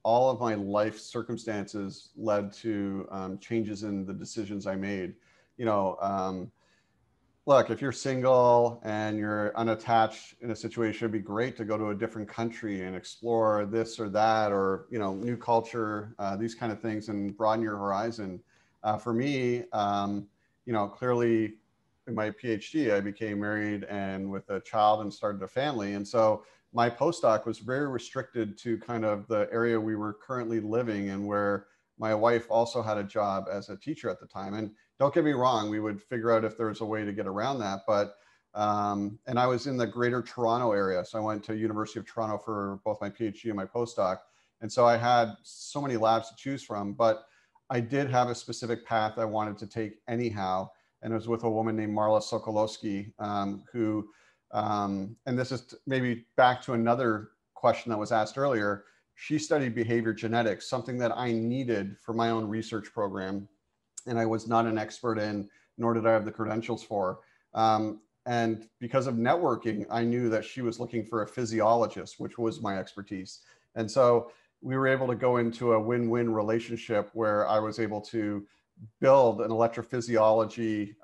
All of my life circumstances led to changes in the decisions I made. Look, if you're single and you're unattached in a situation, it'd be great to go to a different country and explore this or that, or new culture, these kind of things, and broaden your horizon. For me, clearly in my PhD, I became married and with a child and started a family. And so my postdoc was very restricted to kind of the area we were currently living in, where my wife also had a job as a teacher at the time. And don't get me wrong, we would figure out if there was a way to get around that. But, and I was in the greater Toronto area. So I went to University of Toronto for both my PhD and my postdoc. And so I had so many labs to choose from, but I did have a specific path I wanted to take anyhow. And it was with a woman named Marla Sokolowski, who, and this is maybe back to another question that was asked earlier. She studied behavior genetics, something that I needed for my own research program, and I was not an expert in, nor did I have the credentials for. And because of networking, I knew that she was looking for a physiologist, which was my expertise. And so we were able to go into a win-win relationship where I was able to build an electrophysiology,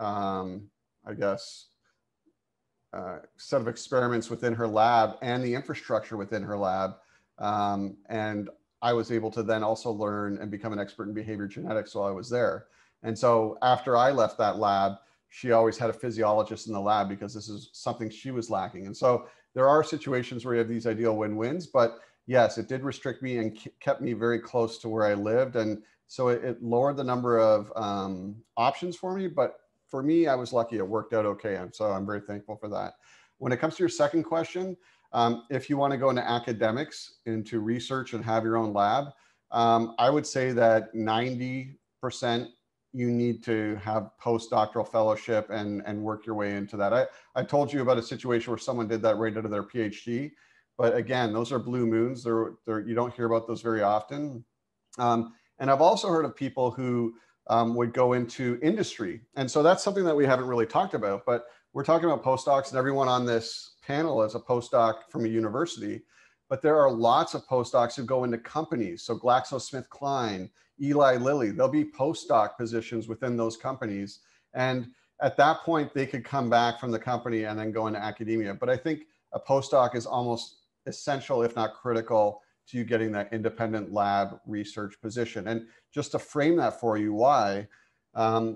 set of experiments within her lab and the infrastructure within her lab And I was able to then also learn and become an expert in behavior genetics while I was there. And so after I left that lab, she always had a physiologist in the lab because this is something she was lacking. And so there are situations where you have these ideal win-wins, but yes, it did restrict me and kept me very close to where I lived. And so it lowered the number of options for me. But for me, I was lucky it worked out okay. And so I'm very thankful for that. When it comes to your second question, if you want to go into academics, into research and have your own lab, I would say that 90% you need to have postdoctoral fellowship and work your way into that. I told you about a situation where someone did that right out of their PhD, but again, those are blue moons. You don't hear about those very often. And I've also heard of people who would go into industry. And so that's something that we haven't really talked about, but we're talking about postdocs and everyone on this panel is a postdoc from a university, but there are lots of postdocs who go into companies. So GlaxoSmithKline, Eli Lilly, there'll be postdoc positions within those companies. And at that point, they could come back from the company and then go into academia. But I think a postdoc is almost essential, if not critical, to you getting that independent lab research position. And just to frame that for you, why,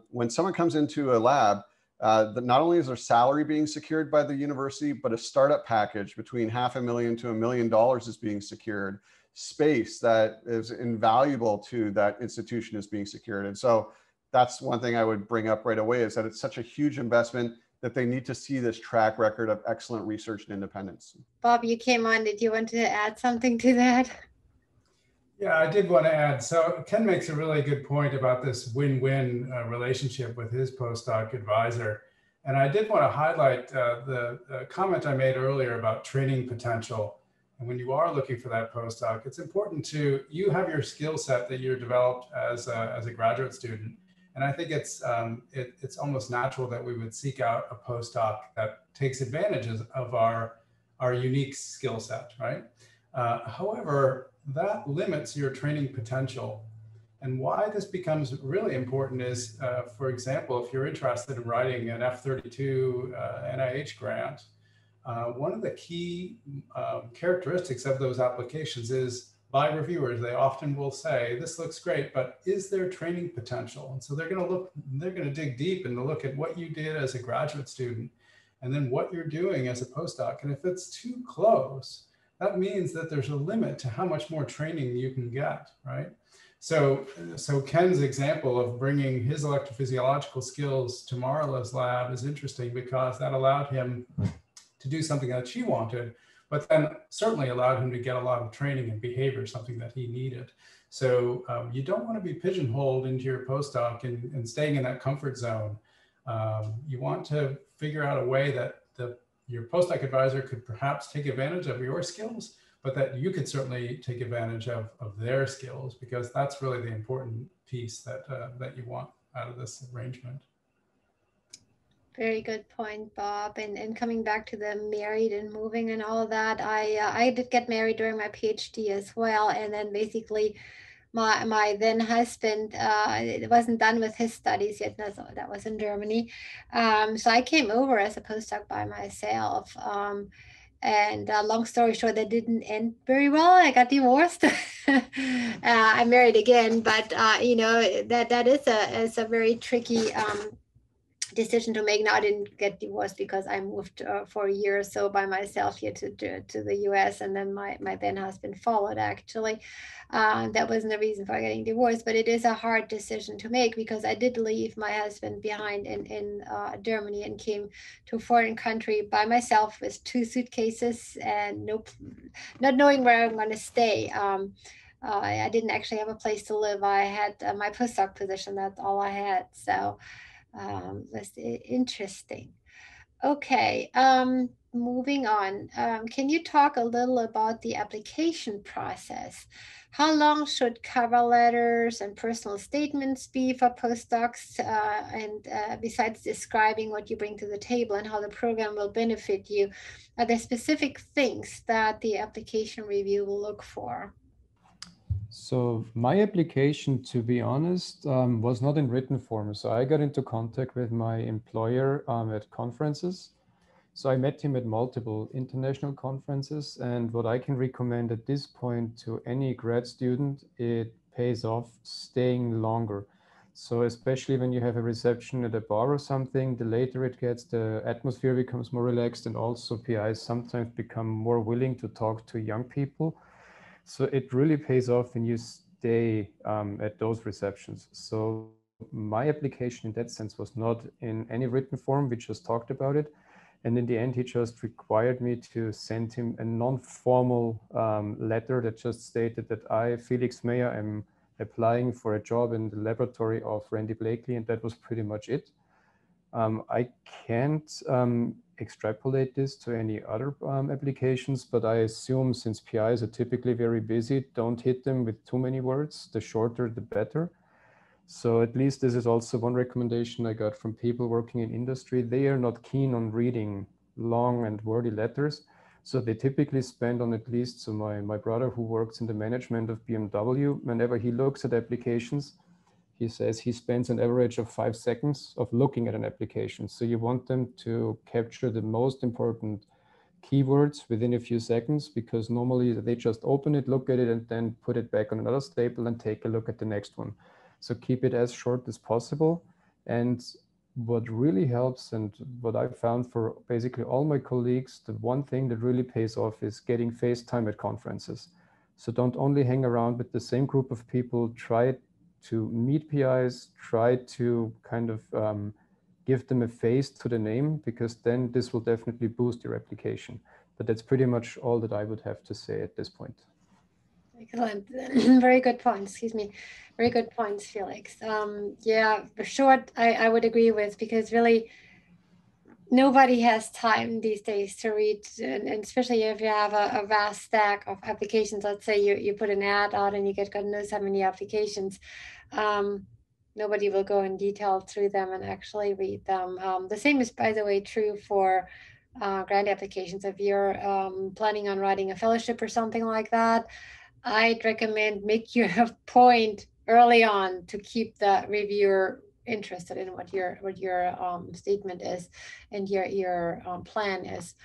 when someone comes into a lab, not only is their salary being secured by the university, but a startup package between $500,000 to $1 million is being secured. Space that is invaluable to that institution is being secured. And so that's one thing I would bring up right away, is that it's such a huge investment that they need to see this track record of excellent research and independence. Bob, you came on. Did you want to add something to that? Yeah, I did want to add. So Ken makes a really good point about this win-win relationship with his postdoc advisor. And I did want to highlight the comment I made earlier about training potential. And when you are looking for that postdoc, it's important you have your skill set that you're developed as a graduate student. And I think it's almost natural that we would seek out a postdoc that takes advantage of our unique skill set, right? However, that limits your training potential. And why this becomes really important is, for example, if you're interested in writing an F-32 NIH grant, one of the key characteristics of those applications is, by reviewers, they often will say, this looks great, but is there training potential? And so they're going to dig deep and look at what you did as a graduate student and then what you're doing as a postdoc. And if it's too close, that means that there's a limit to how much more training you can get, right? So Ken's example of bringing his electrophysiological skills to Marla's lab is interesting because that allowed him to do something that she wanted, but then certainly allowed him to get a lot of training in behavior, something that he needed. So you don't want to be pigeonholed into your postdoc and staying in that comfort zone. You want to figure out a way that your postdoc advisor could perhaps take advantage of your skills, but that you could certainly take advantage of their skills, because that's really the important piece that you want out of this arrangement. Very good point, Bob. And coming back to the married and moving and all of that, I did get married during my PhD as well. And then basically my then husband it wasn't done with his studies yet. That was in Germany. So I came over as a postdoc by myself. And long story short, that didn't end very well. I got divorced. I married again, but you know, that is a very tricky decision to make. Now I didn't get divorced because I moved for a year or so by myself here to the US, and then my then husband followed actually. That wasn't the reason for getting divorced, but it is a hard decision to make because I did leave my husband behind in Germany and came to a foreign country by myself with 2 suitcases and not knowing where I'm going to stay. I didn't actually have a place to live. I had my postdoc position. That's all I had. So that's interesting. Okay, moving on. Can you talk a little about the application process? How long should cover letters and personal statements be for postdocs? And besides describing what you bring to the table and how the program will benefit you, are there specific things that the application review will look for? So my application, to be honest, was not in written form. So I got into contact with my employer at conferences. So I met him at multiple international conferences, and what I can recommend at this point to any grad student, it pays off staying longer. So especially when you have a reception at a bar or something, the later it gets, the atmosphere becomes more relaxed, and also PIs sometimes become more willing to talk to young people. So it really pays off when you stay at those receptions. So my application in that sense was not in any written form. We just talked about it. And in the end, he just required me to send him a non-formal letter that just stated that I, Felix Mayer, am applying for a job in the laboratory of Randy Blakely, and that was pretty much it. I can't extrapolate this to any other applications, but I assume since PIs are typically very busy, don't hit them with too many words. The shorter, the better. So at least this is also one recommendation I got from people working in industry. They are not keen on reading long and wordy letters. So they typically spend on at least, so my brother who works in the management of BMW, whenever he looks at applications, he says he spends an average of 5 seconds of looking at an application. So you want them to capture the most important keywords within a few seconds, because normally they just open it, look at it, and then put it back on another staple and take a look at the next one. So keep it as short as possible. And what really helps, and what I've found for basically all my colleagues, the one thing that really pays off is getting FaceTime at conferences. So don't only hang around with the same group of people, try to meet PIs, try to kind of give them a face to the name, because then this will definitely boost your application. But that's pretty much all that I would have to say at this point. Excellent. Very good points. Excuse me. Very good points, Felix. Yeah, for short, I would agree with, because really nobody has time these days to read, and especially if you have a vast stack of applications. Let's say you put an ad out and you get God knows how many applications. Nobody will go in detail through them and actually read them. The same is, by the way, true for grant applications. If you're planning on writing a fellowship or something like that, I'd recommend make your point early on to keep the reviewer interested in what your statement is and your plan is.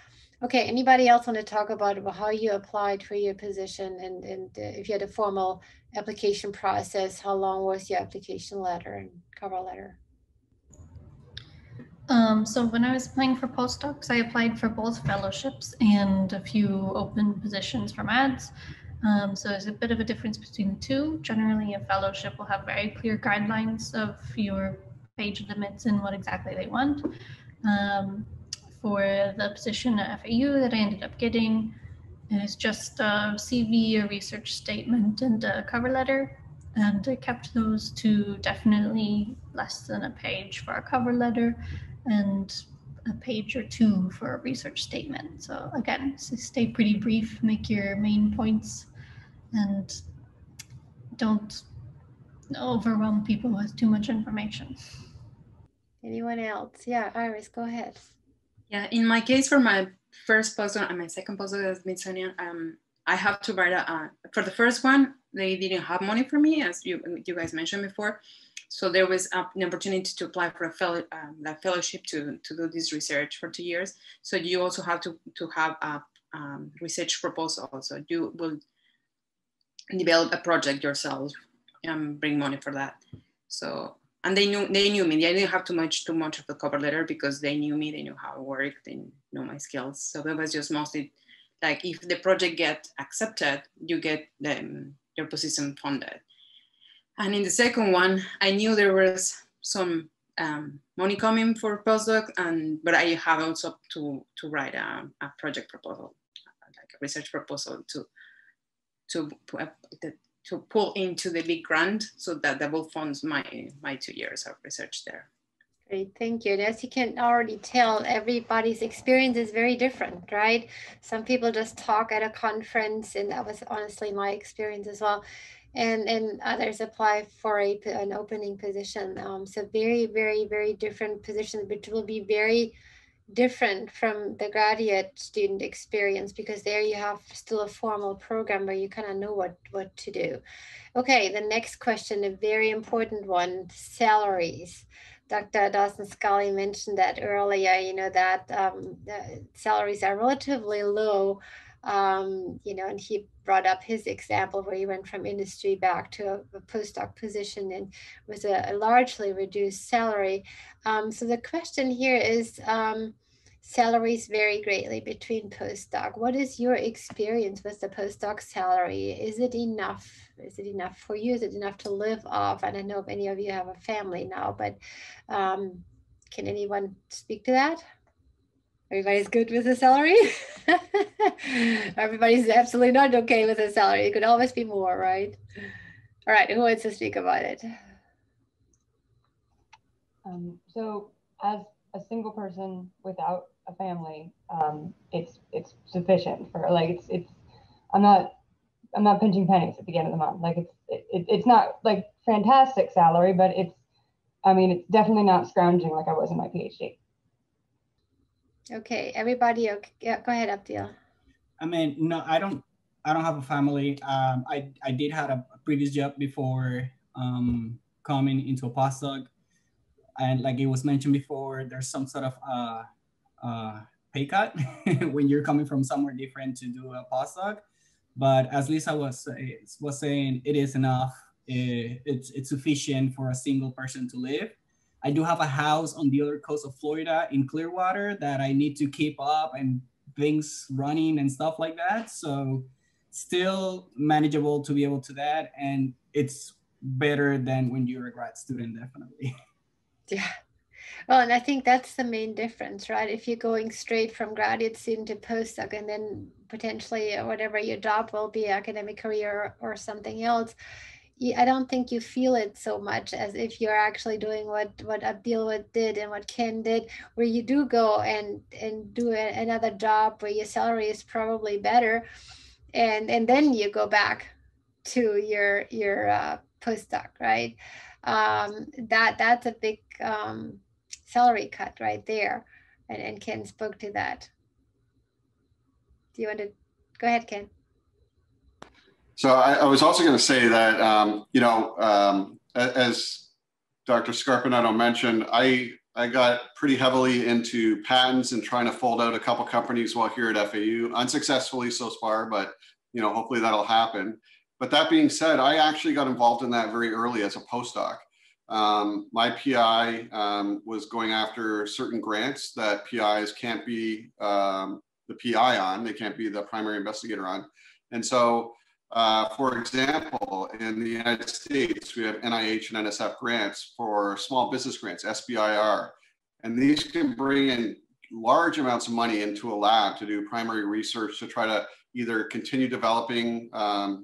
Okay, anybody else want to talk about how you applied for your position, and if you had a formal application process, how long was your application letter and cover letter? So when I was applying for postdocs, I applied for both fellowships and a few open positions from ads. So there's a bit of a difference between the two. Generally, a fellowship will have very clear guidelines of your page limits and what exactly they want. For the position at FAU that I ended up getting, it's just a CV, a research statement, and a cover letter. And I kept those to definitely less than a page for a cover letter and a page or two for a research statement. So again, stay pretty brief, make your main points, and don't overwhelm people with too much information. Anyone else? Yeah, Iris, go ahead. Yeah, in my case, for my first postdoc and my second postdoc at Smithsonian, I have to write for the first one, they didn't have money for me, as you guys mentioned before. So there was an opportunity to apply for a fellowship to do this research for 2 years. So you also have to have a research proposal. So you will develop a project yourself and bring money for that. So, and they knew me. They didn't have too much of the cover letter, because they knew me, they knew how I worked, they know my skills. So that was just mostly like, if the project gets accepted, you get your position funded. And in the second one, I knew there was some money coming for postdoc, but I have also to write a project proposal, like a research proposal to pull into the big grant, so that will fund my 2 years of research there. Great, thank you. And as you can already tell, everybody's experience is very different, right? Some people just talk at a conference, and that was honestly my experience as well. And others apply for an opening position. So very, very, very different positions, which will be very different from the graduate student experience, because there you have still a formal program where you kind of know what to do. Okay, the next question, a very important one, salaries. Dr. Dawson Scully mentioned that earlier, you know, that the salaries are relatively low, you know, and he brought up his example where he went from industry back to a postdoc position and was a largely reduced salary. So the question here is, salaries vary greatly between postdoc. What is your experience with the postdoc salary? Is it enough? Is it enough for you? Is it enough to live off? I don't know if any of you have a family now, but can anyone speak to that? Everybody's good with the salary? Everybody's absolutely not okay with the salary. It could always be more, right? All right, who wants to speak about it? So as a single person without a family, it's sufficient for, like, I'm not pinching pennies at the end of the month. Like, it's not like fantastic salary, but it's definitely not scrounging like I was in my PhD. Okay, everybody, okay. Yeah, go ahead, Abdil. I mean, no, I don't have a family. I did have a previous job before coming into a postdoc, and like it was mentioned before, there's some sort of pay cut when you're coming from somewhere different to do a postdoc. But as Lisa was saying, it is enough. It's sufficient for a single person to live. I do have a house on the other coast of Florida in Clearwater that I need to keep up and things running and stuff like that. So still manageable to be able to that. And it's better than when you're a grad student, definitely. Yeah. Well, and I think that's the main difference, right? If you're going straight from graduate student to postdoc and then potentially whatever your job will be, academic career or something else, I don't think you feel it so much as if you're actually doing what Abdil did and what Ken did, where you do go and do another job where your salary is probably better, and then you go back to your postdoc, right? That's a big salary cut right there, and Ken spoke to that. Do you want to go ahead, Ken? So I was also going to say that, as Dr. Scapinato mentioned, I got pretty heavily into patents and trying to fold out a couple companies while here at FAU, unsuccessfully so far, but hopefully that'll happen. But that being said, I actually got involved in that very early as a postdoc. My PI was going after certain grants that PIs can't be the PI on, they can't be the primary investigator on. And so, for example, in the United States, we have NIH and NSF grants for small business grants, SBIR. And these can bring in large amounts of money into a lab to do primary research to try to either continue developing a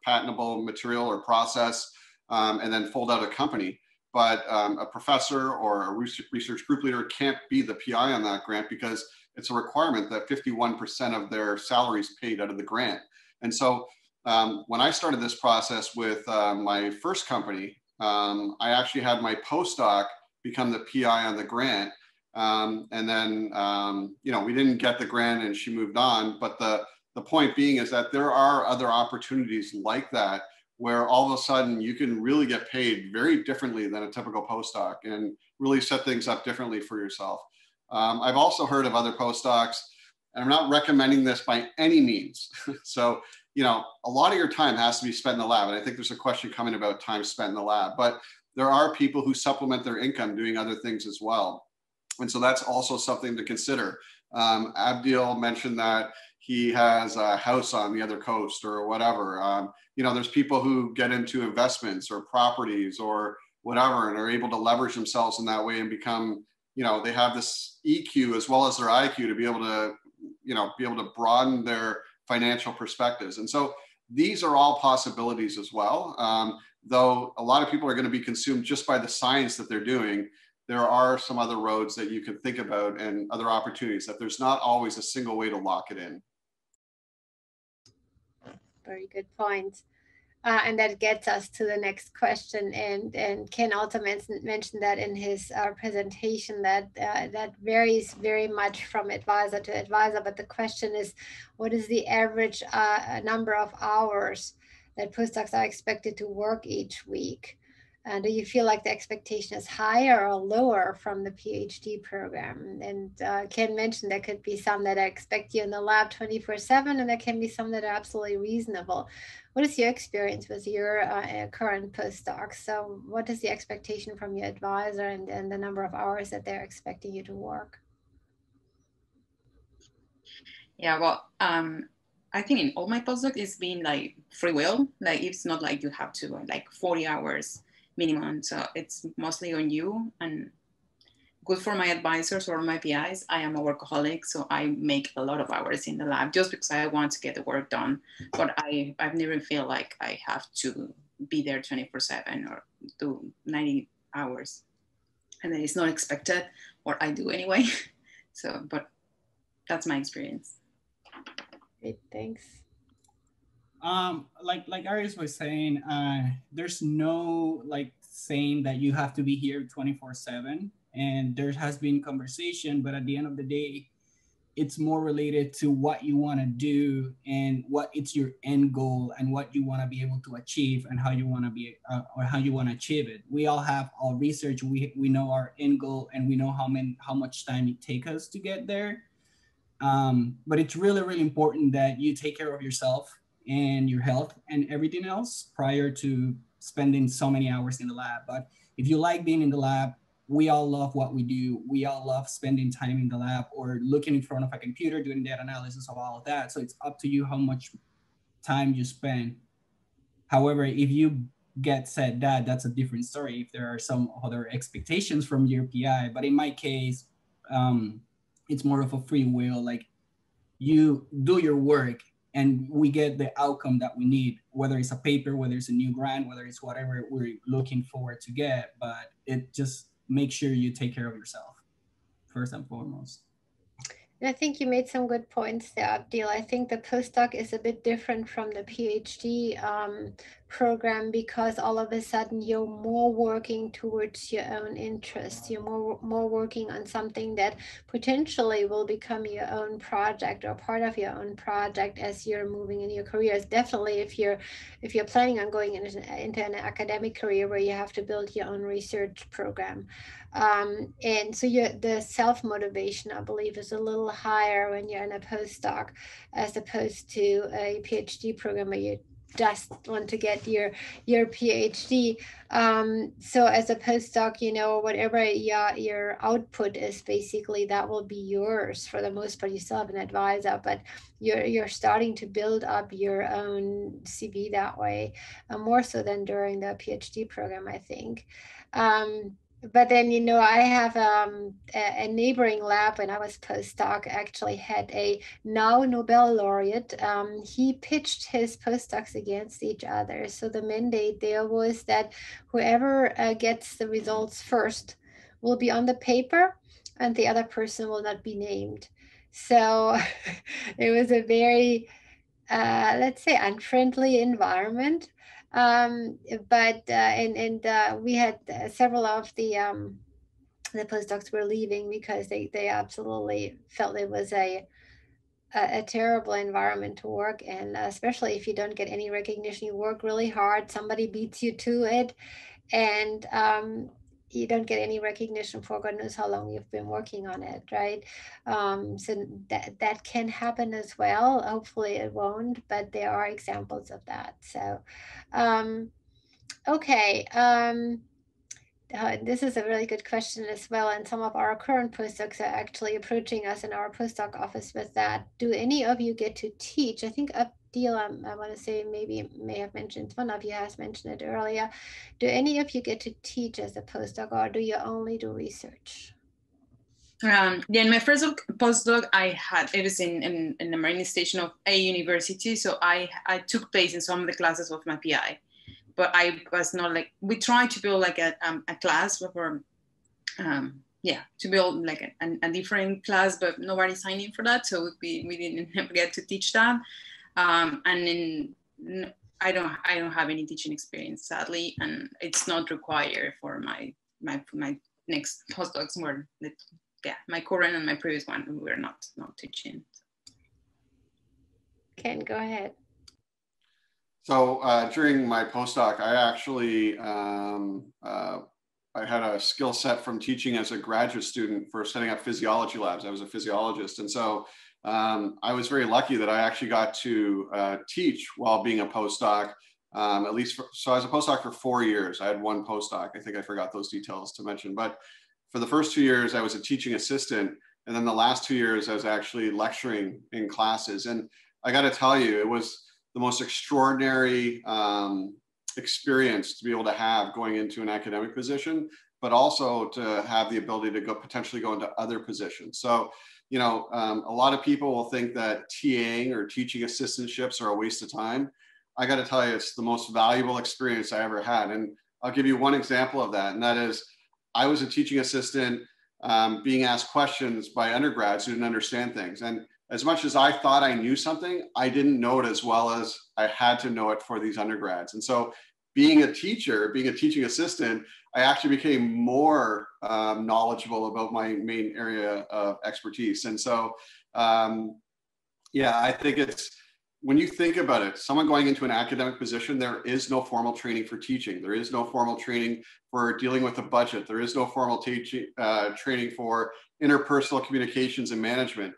patentable material or process and then fold out a company. But a professor or a research group leader can't be the PI on that grant because it's a requirement that 51% of their salary is paid out of the grant. And so when I started this process with my first company, I actually had my postdoc become the PI on the grant. And then, we didn't get the grant and she moved on. But the point being is that there are other opportunities like that where all of a sudden you can really get paid very differently than a typical postdoc and really set things up differently for yourself. I've also heard of other postdocs, and I'm not recommending this by any means. So, a lot of your time has to be spent in the lab. And I think there's a question coming about time spent in the lab, but there are people who supplement their income doing other things as well. And so that's also something to consider. Abdil mentioned that he has a house on the other coast or whatever. There's people who get into investments or properties or whatever and are able to leverage themselves in that way and become, they have this EQ as well as their IQ to be able to broaden their financial perspectives. And so these are all possibilities as well. Though a lot of people are going to be consumed just by the science that they're doing, there are some other roads that you can think about and other opportunities, that there's not always a single way to lock it in. Very good point. And that gets us to the next question. And Ken also mentioned that in his presentation, that that varies very much from advisor to advisor. But the question is, what is the average number of hours that postdocs are expected to work each week? Do you feel like the expectation is higher or lower from the PhD program? And Ken mentioned there could be some that expect you in the lab 24/7, and there can be some that are absolutely reasonable. What is your experience with your current postdocs? So what is the expectation from your advisor and the number of hours that they're expecting you to work? Yeah, well, I think in all my postdocs, it's been like free will. Like it's not like you have to like 40 hours minimum. So it's mostly on you, and good for my advisors or my PIs. I am a workaholic, so I make a lot of hours in the lab just because I want to get the work done. But I've never feel like I have to be there 24/7 or do 90 hours. And then it's not expected, or I do anyway. So, but that's my experience. Great, thanks. Like Aries was saying, there's no like saying that you have to be here 24/7, and there has been conversation, but at the end of the day, it's more related to what you want to do and what it's your end goal and what you want to be able to achieve and how you want to be or how you want to achieve it. We all have our research. We know our end goal, and we know how much time it takes us to get there. But it's really, really important that you take care of yourself and your health and everything else prior to spending so many hours in the lab. But if you like being in the lab, we all love what we do. We all love spending time in the lab or looking in front of a computer, doing data analysis of all of that. So it's up to you how much time you spend. However, if you get said that, that's a different story. If there are some other expectations from your PI, but in my case, it's more of a free will. Like you do your work and we get the outcome that we need, whether it's a paper, whether it's a new grant, whether it's whatever we're looking forward to get, but it just make sure you take care of yourself first and foremost. And I think you made some good points there, Abdil. I think the postdoc is a bit different from the PhD program because all of a sudden you're more working towards your own interests. You're more working on something that potentially will become your own project or part of your own project as you're moving in your careers. Definitely if you're planning on going into an academic career where you have to build your own research program. And so the self-motivation, I believe, is a little higher when you're in a postdoc as opposed to a PhD program where you just want to get your PhD. So as a postdoc, you know, whatever your output is, basically that will be yours for the most part. You still have an advisor, but you're starting to build up your own CV that way, more so than during the PhD program, I think. But then, you know, I have a neighboring lab when I was postdoc actually had a now Nobel laureate. He pitched his postdocs against each other. So the mandate there was that whoever gets the results first will be on the paper and the other person will not be named. So it was a very, let's say, unfriendly environment. But we had several of the postdocs were leaving because they absolutely felt it was a terrible environment to work in, especially if you don't get any recognition. You work really hard, somebody beats you to it, and you don't get any recognition for God knows how long you've been working on it, right? So that can happen as well. Hopefully it won't, but there are examples of that. So, okay. This is a really good question as well, and some of our current postdocs are actually approaching us in our postdoc office with that. Do any of you get to teach? I think Abdil, I want to say may have mentioned, one of you has mentioned it earlier. Do any of you get to teach as a postdoc, or do you only do research? Yeah, in my first postdoc, it was in the marine station of a university, so I took place in some of the classes of my PI. But I was not like, we tried to build like a class for, to build like a different class, but nobody signed in for that. So we didn't get to teach that. And then I don't have any teaching experience, sadly, and it's not required for my next postdocs where, my current and my previous one, we were not teaching. Ken, go ahead. So during my postdoc, I actually, I had a skill set from teaching as a graduate student for setting up physiology labs. I was a physiologist. And so I was very lucky that I actually got to teach while being a postdoc, at least, so I was a postdoc for 4 years. I had one postdoc. I think I forgot those details to mention, but for the first 2 years, I was a teaching assistant. And then the last 2 years, I was actually lecturing in classes. And I got to tell you, it was the most extraordinary experience to be able to have going into an academic position, but also to have the ability to potentially go into other positions. So, you know, a lot of people will think that TAing or teaching assistantships are a waste of time. I got to tell you, it's the most valuable experience I ever had. And I'll give you one example of that. And that is, I was a teaching assistant being asked questions by undergrads who didn't understand things. And as much as I thought I knew something, I didn't know it as well as I had to know it for these undergrads. And so being a teacher, being a teaching assistant, I actually became more knowledgeable about my main area of expertise. And so, yeah, I think it's, when you think about it, someone going into an academic position, there is no formal training for teaching. There is no formal training for dealing with a budget. There is no formal training for interpersonal communications and management.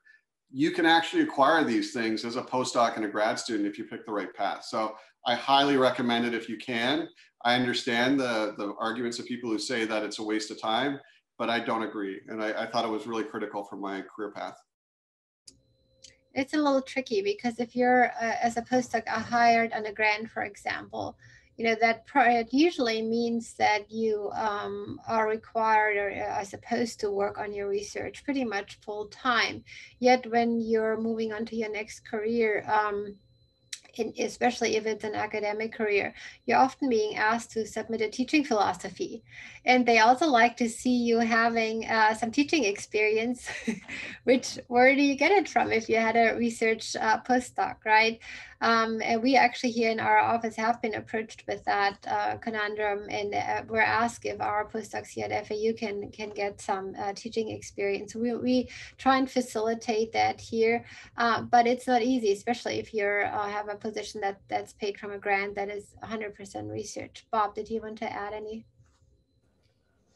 You can actually acquire these things as a postdoc and a grad student if you pick the right path. So I highly recommend it if you can. I understand the arguments of people who say that it's a waste of time, but I don't agree. And I thought it was really critical for my career path. It's a little tricky because if you're, as a postdoc, hired on a grant, for example, you know, that usually means that you are required or are supposed to work on your research pretty much full time. Yet when you're moving on to your next career, especially if it's an academic career, you're often being asked to submit a teaching philosophy. And they also like to see you having some teaching experience, which, where do you get it from if you had a research postdoc, right? And we actually here in our office have been approached with that conundrum, and we're asked if our postdocs here at FAU can get some teaching experience. We try and facilitate that here, but it's not easy, especially if you have a position that's paid from a grant that is 100% research. Bob, did you want to add any?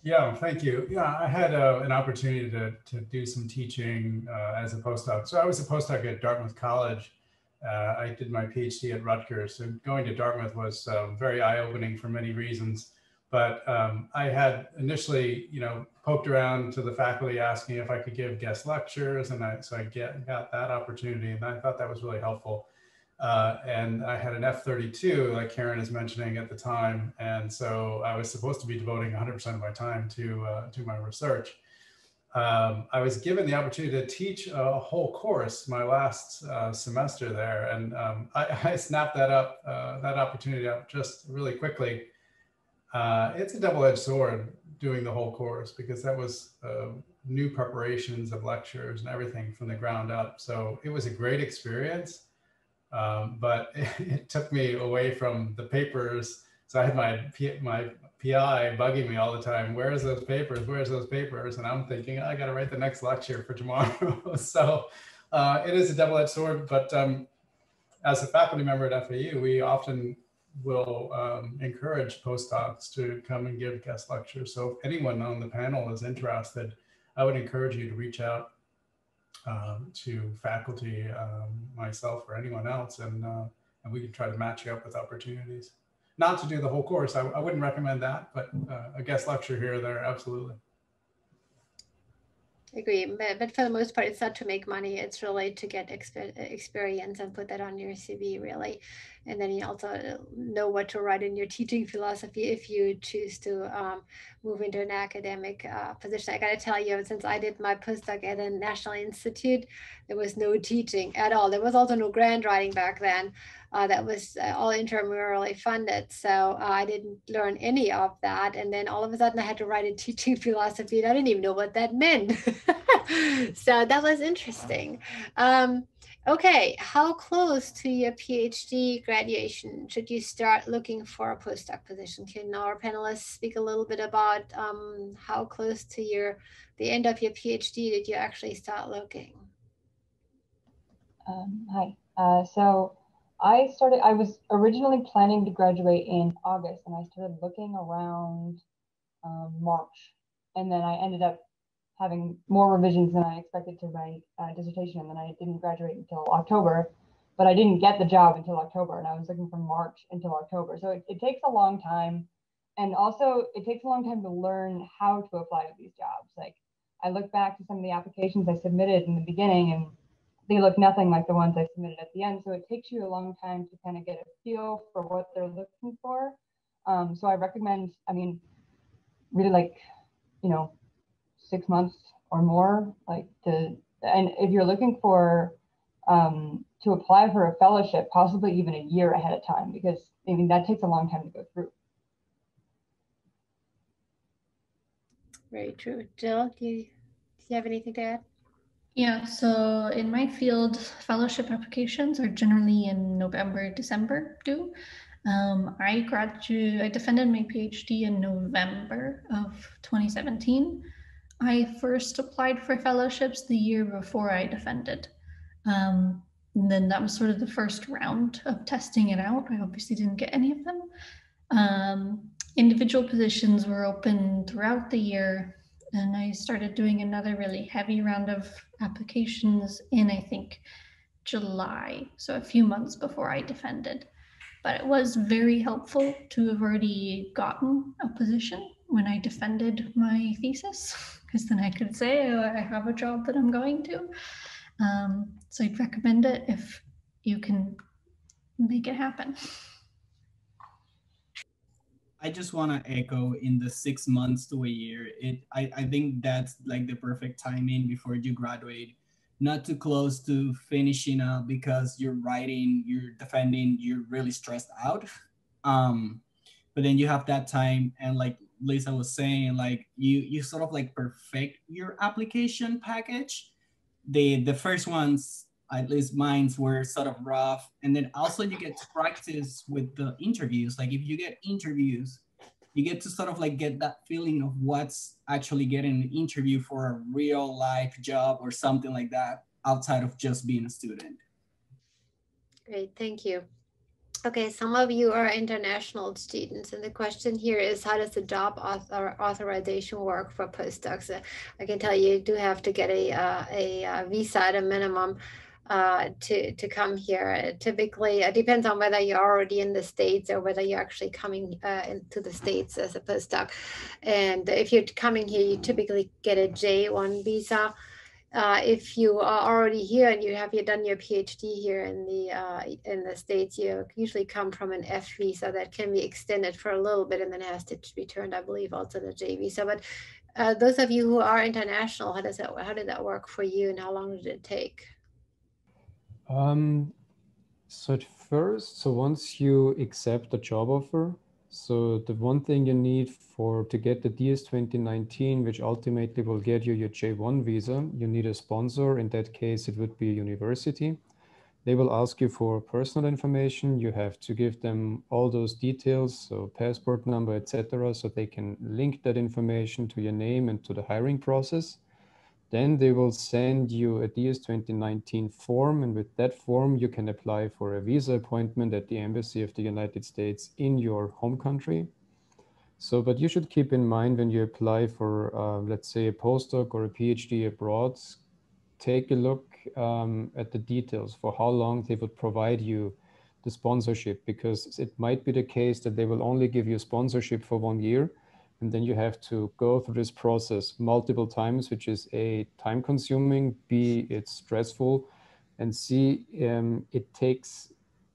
Yeah, thank you. Yeah, I had an opportunity to do some teaching as a postdoc. So I was a postdoc at Dartmouth College. I did my PhD at Rutgers, and going to Dartmouth was very eye-opening for many reasons. But I had initially, you know, poked around to the faculty asking if I could give guest lectures, and so I got that opportunity, and I thought that was really helpful. And I had an F-32, like Karen is mentioning at the time, and so I was supposed to be devoting 100% of my time to my research. I was given the opportunity to teach a whole course my last semester there, and I snapped that opportunity up just really quickly. It's a double-edged sword doing the whole course, because that was new preparations of lectures and everything from the ground up. So it was a great experience. But it took me away from the papers. So I had my PI bugging me all the time. Where's those papers? Where's those papers? And I'm thinking, I got to write the next lecture for tomorrow. So it is a double-edged sword. But as a faculty member at FAU, we often will encourage postdocs to come and give guest lectures. So if anyone on the panel is interested, I would encourage you to reach out to faculty, myself or anyone else, and we can try to match you up with opportunities. Not to do the whole course, I wouldn't recommend that, but a guest lecture here or there, absolutely. Agree, but for the most part, it's not to make money. It's really to get experience and put that on your CV, really. And then you also know what to write in your teaching philosophy if you choose to move into an academic position. I got to tell you, since I did my postdoc at a national institute, there was no teaching at all. There was also no grant writing back then. That was all intramurally funded. So I didn't learn any of that. And then all of a sudden I had to write a teaching philosophy, and I didn't even know what that meant. So that was interesting. Okay, how close to your PhD graduation should you start looking for a postdoc position? Can our panelists speak a little bit about how close to the end of your PhD did you actually start looking? Hi. So I was originally planning to graduate in August, and I started looking around March. And then I ended up having more revisions than I expected to my dissertation, and then I didn't graduate until October. But I didn't get the job until October, and I was looking from March until October. So it takes a long time. And also, it takes a long time to learn how to apply to these jobs. Like, I look back to some of the applications I submitted in the beginning, and they look nothing like the ones I submitted at the end. So it takes you a long time to kind of get a feel for what they're looking for. So I recommend, I mean, really like, 6 months or more, and if you're looking for to apply for a fellowship, possibly even a year ahead of time, because I mean that takes a long time to go through. Very true. Jill, do you have anything to add? Yeah, so in my field, fellowship applications are generally in November, December due. I defended my PhD in November of 2017. I first applied for fellowships the year before I defended. And then that was sort of the first round of testing it out. I obviously didn't get any of them. Individual positions were open throughout the year, and I started doing another really heavy round of applications in, I think, July, so a few months before I defended. But it was very helpful to have already gotten a position when I defended my thesis, because then I could say, oh, I have a job that I'm going to. So I'd recommend it if you can make it happen. I just want to echo in the 6 months to a year. I think that's like the perfect timing before you graduate. Not too close to finishing up because you're writing, you're defending, you're really stressed out. But then you have that time, and like Lisa was saying, like you sort of like perfect your application package. The first ones, at least mines, were sort of rough, and then also you get to practice with the interviews. Like if you get interviews, you get to sort of like get that feeling of what's actually getting an interview for a real life job or something like that outside of just being a student. Great, thank you. Okay, some of you are international students, and the question here is, how does the job authorization work for postdocs? I can tell you do have to get a visa at a minimum to come here. Typically, it depends on whether you're already in the States or whether you're actually coming into the States as a postdoc. And if you're coming here, you typically get a J1 visa. If you are already here and you have done your PhD here in the States, you usually come from an F visa that can be extended for a little bit and then has to be turned, I believe, also to J visa. But those of you who are international, how did that work for you, and how long did it take? So at first, once you accept the job offer, so the one thing you need to get the DS 2019, which ultimately will get you your J1 visa, you need a sponsor. In that case, it would be a university. They will ask you for personal information. You have to give them all those details, so passport number, etc., so they can link that information to your name and to the hiring process. Then they will send you a DS 2019 form, and with that form, you can apply for a visa appointment at the Embassy of the United States in your home country. So, but you should keep in mind when you apply for, let's say, a postdoc or a PhD abroad, take a look at the details for how long they would provide you the sponsorship, because it might be the case that they will only give you sponsorship for 1 year, and then you have to go through this process multiple times, which is A, time consuming, B, it's stressful, and C, it takes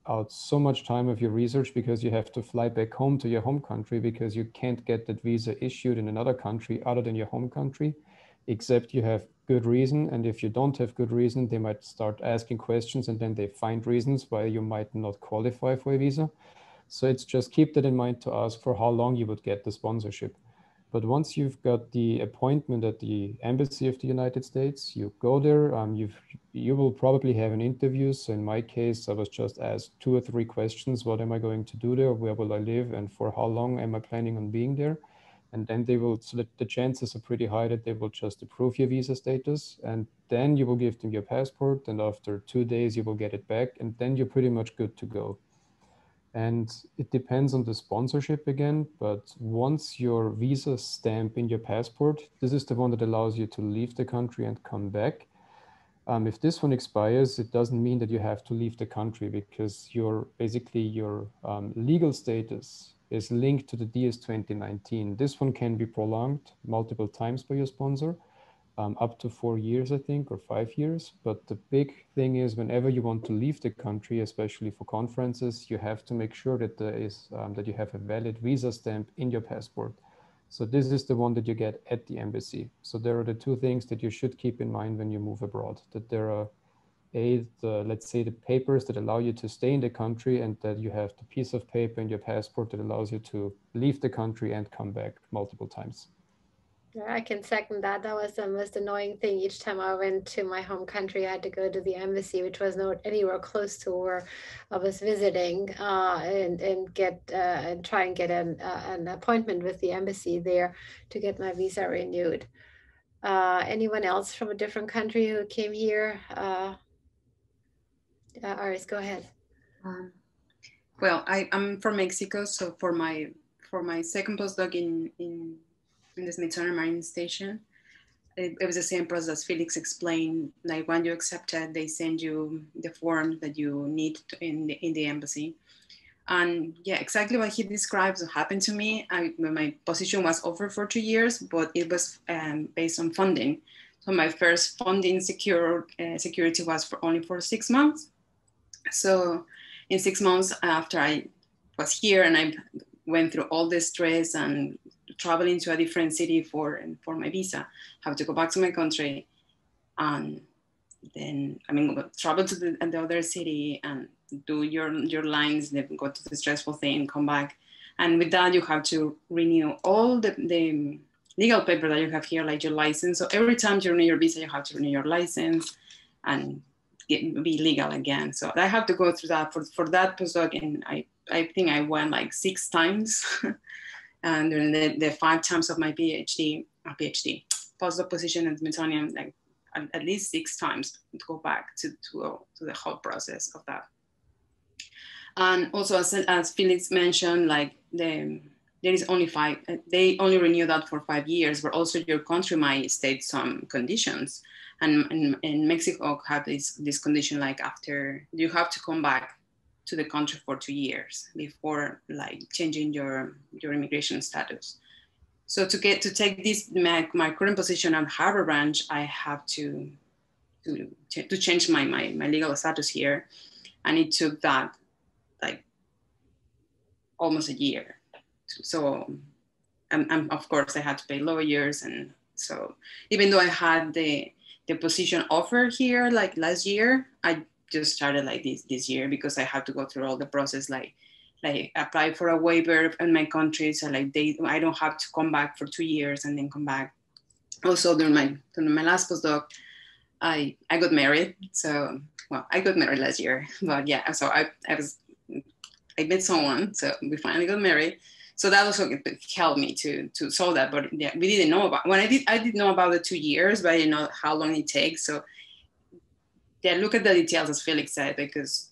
out so much time of your research because you have to fly back home to your home country because you can't get that visa issued in another country other than your home country, except you have good reason. And if you don't have good reason, they might start asking questions, and then they find reasons why you might not qualify for a visa. So it's just keep that in mind to ask for how long you would get the sponsorship. But once you've got the appointment at the Embassy of the United States, you go there, you will probably have an interview. So in my case, I was just asked 2 or 3 questions. What am I going to do there? Where will I live? And for how long am I planning on being there? And then they will, so that the chances are pretty high that they will just approve your visa status, and then you will give them your passport, and after 2 days you will get it back, and then you're pretty much good to go. And it depends on the sponsorship again, but once your visa stamp in your passport, this is the one that allows you to leave the country and come back. If this one expires, it doesn't mean that you have to leave the country, because your legal status is linked to the DS 2019. This one can be prolonged multiple times by your sponsor, up to 4 years, I think, or 5 years. But the big thing is, whenever you want to leave the country, especially for conferences, you have to make sure that that you have a valid visa stamp in your passport. So this is the one that you get at the embassy. So there are the two things that you should keep in mind when you move abroad, that there are let's say the papers that allow you to stay in the country, and that you have the piece of paper in your passport that allows you to leave the country and come back multiple times. Yeah, I can second that. That was the most annoying thing. Each time I went to my home country, I had to go to the embassy, which was not anywhere close to where I was visiting, and try and get an appointment with the embassy there to get my visa renewed. Anyone else from a different country who came here? Iris, go ahead. Well, I'm from Mexico, so for my second postdoc in the Smithsonian Marine Station, it was the same process as Felix explained. Like when you accept it, they send you the form that you need in the embassy. And yeah, exactly what he describes happened to me. My position was offered for 2 years, but it was based on funding. So my first funding security was only for 6 months. So in 6 months after I was here and I went through all the stress and traveling to a different city for my visa, have to go back to my country, and then travel to the other city and do your lines, then go to the stressful thing, come back, and with that you have to renew all the legal paper that you have here, like your license. So every time you renew your visa, you have to renew your license and be legal again. So I have to go through that for that postdoc, and I think I went like 6 times. And during the 5 times of my PhD postdoc position at Smithsonian, like at least 6 times to go back to the whole process of that. And also, as Felix mentioned, like there is only 5. They only renew that for 5 years, but also your country might state some conditions. And in Mexico have this condition, like after you have to come back to the country for 2 years before like changing your immigration status. So to take this my current position at Harbor Branch, I have to change my legal status here, and it took that like almost a year. So and of course I had to pay lawyers, and so even though I had the position offer here like last year, I just started like this year because I had to go through all the process, like apply for a waiver in my country, so like I don't have to come back for 2 years and then come back. Also during my last postdoc, I got married. So well, I got married last year, but yeah, so I met someone, so we finally got married. So that also helped me to solve that. But yeah, we didn't know about, when I did know about the 2 years, but I didn't know how long it takes. So yeah, look at the details, as Felix said, because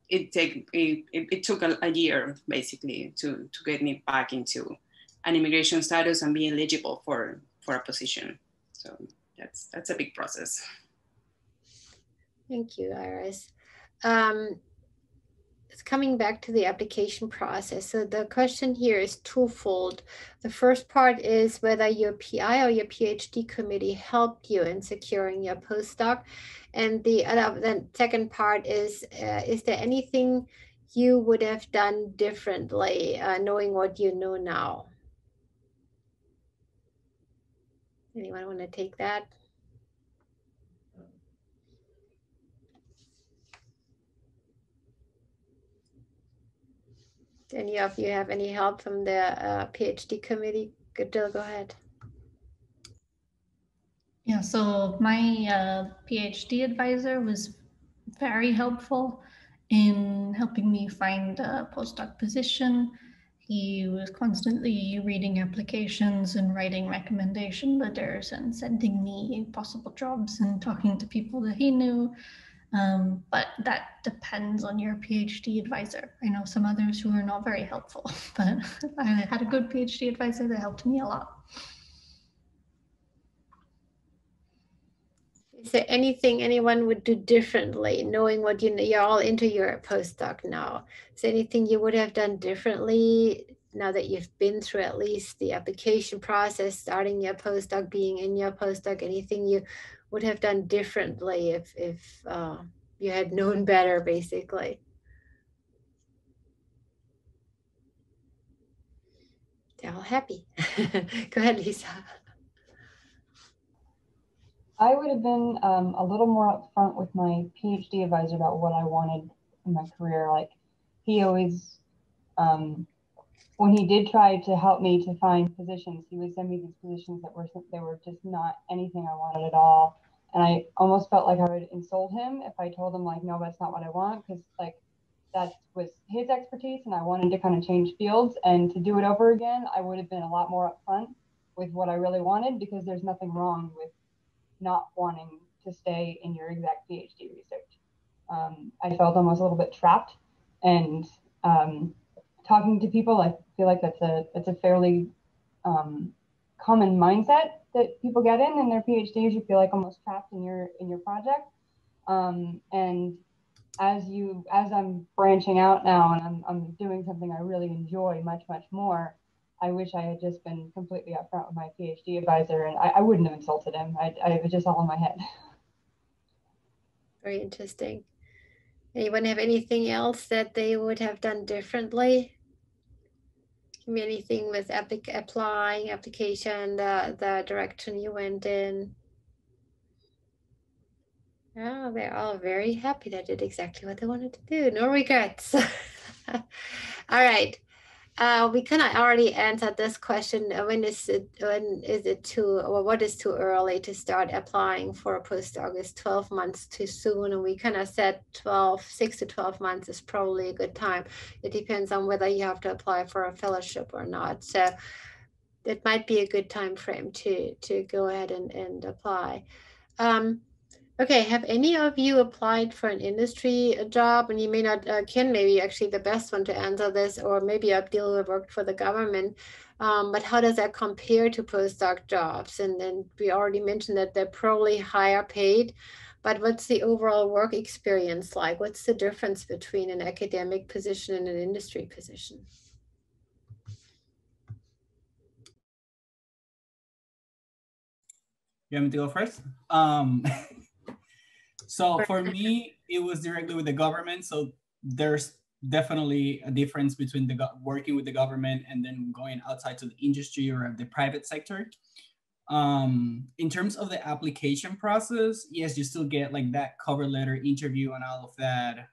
it took a year basically to get me back into an immigration status and be eligible for a position. So that's a big process. Thank you, Iris. It's coming back to the application process. So the question here is twofold. The first part is whether your PI or your PhD committee helped you in securing your postdoc. And the second part is there anything you would have done differently, knowing what you know now? Anyone want to take that? Any of you have any help from the PhD committee? Good, go ahead. Yeah, so my PhD advisor was very helpful in helping me find a postdoc position. he was constantly reading applications and writing recommendation letters and sending me possible jobs and talking to people that he knew. But that depends on your PhD advisor. I know some others who are not very helpful, but I had a good PhD advisor that helped me a lot. Is there anything anyone would do differently, knowing what you're all into your postdoc now? Is there anything you would have done differently now that you've been through at least the application process, starting your postdoc, being in your postdoc? Anything you would have done differently if you had known better, basically? They're all happy. Go ahead, Lisa. I would have been a little more upfront with my PhD advisor about what I wanted in my career. Like, he always, when he did try to help me to find positions, he would send me these positions that were just not anything I wanted at all. And I almost felt like I would insult him if I told him, like, no, that's not what I want, because like that was his expertise and I wanted to kind of change fields. And to do it over again, I would have been a lot more upfront with what I really wanted, because there's nothing wrong with not wanting to stay in your exact PhD research. I felt almost a little bit trapped, and talking to people, I feel like that's a fairly common mindset that people get in their PhDs. You feel like almost trapped in your project, and as I'm branching out now and I'm doing something I really enjoy much more, I wish I had just been completely upfront with my PhD advisor, and I wouldn't have insulted him. It was just all in my head. Very interesting. Anyone have anything else that they would have done differently? Give me anything with applying, application, the direction you went in. Oh, they're all very happy. They did exactly what they wanted to do. No regrets. All right. We kind of already answered this question. When is it too, or what is too early to start applying for a postdoc? Is 12 months too soon? And we kind of said 6 to 12 months is probably a good time. It depends on whether you have to apply for a fellowship or not. So it might be a good time frame to go ahead and apply. Okay, have any of you applied for an industry job? And you may not, Ken may be actually the best one to answer this, or maybe Abdul who worked for the government. But how does that compare to postdoc jobs? And then we already mentioned that they're probably higher paid, but what's the overall work experience like? What's the difference between an academic position and an industry position? You want me to go first? So for me, it was directly with the government. So there's definitely a difference between working with the government and then going outside to the industry or the private sector. In terms of the application process, yes, you still get like that cover letter interview and all of that.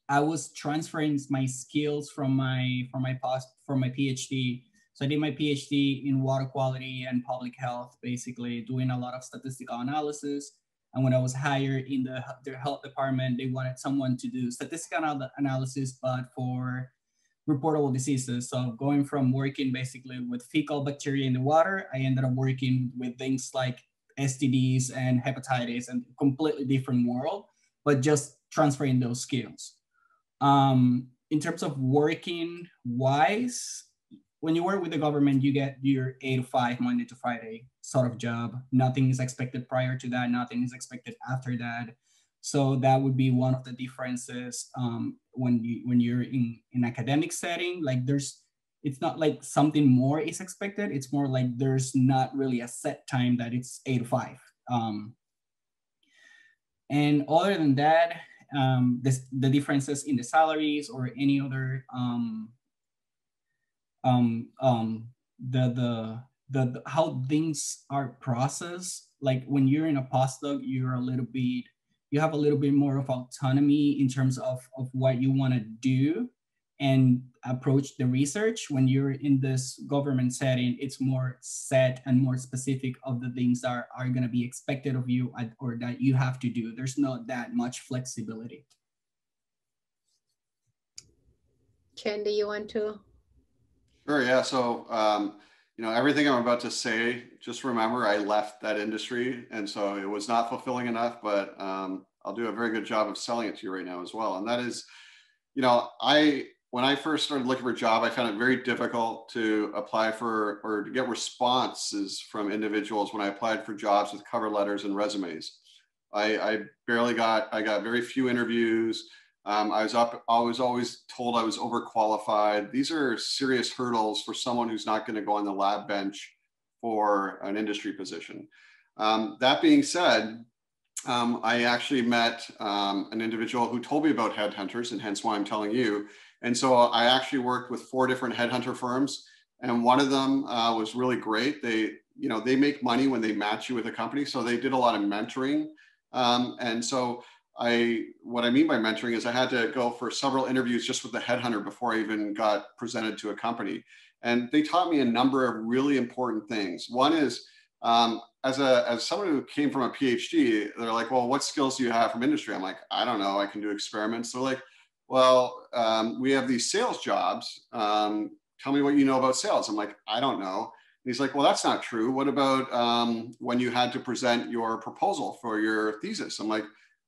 I was transferring my skills from my PhD. So I did my PhD in water quality and public health, basically doing a lot of statistical analysis. And when I was hired in their health department, they wanted someone to do statistical analysis, but for reportable diseases. So going from working basically with fecal bacteria in the water, I ended up working with things like STDs and hepatitis, and completely different world, but just transferring those skills. In terms of working wise, when you work with the government, you get your 8 to 5, Monday to Friday sort of job. Nothing is expected prior to that. Nothing is expected after that. So that would be one of the differences when you're in academic setting. Like it's not like something more is expected. It's more like there's not really a set time that it's 8 to 5. And other than that, the differences in the salaries or any other the how things are processed. Like when you're in a postdoc, you have a little bit more of autonomy in terms of what you want to do and approach the research. When you're in this government setting, it's more set and more specific of the things that are going to be expected of you or that you have to do. There's not that much flexibility. Ken, do you want to? Sure, yeah. So, everything I'm about to say, just remember I left that industry. And so it was not fulfilling enough, but I'll do a very good job of selling it to you right now as well. And that is, when I first started looking for a job, I found it very difficult to apply for or to get responses from individuals when I applied for jobs with cover letters and resumes. I got very few interviews. I was always told I was overqualified. These are serious hurdles for someone who's not going to go on the lab bench for an industry position. That being said, I actually met an individual who told me about headhunters, and hence why I'm telling you. And so I actually worked with 4 different headhunter firms, and one of them was really great. They make money when they match you with a company, so they did a lot of mentoring. And so what I mean by mentoring is I had to go for several interviews just with the headhunter before I even got presented to a company. And they taught me a number of really important things. One is, as someone who came from a PhD, they're like, well, what skills do you have from industry? I'm like, I don't know, I can do experiments. They're like, well, we have these sales jobs. Tell me what you know about sales. I'm like, I don't know. And he's like, well, that's not true. What about when you had to present your proposal for your thesis? I'm like,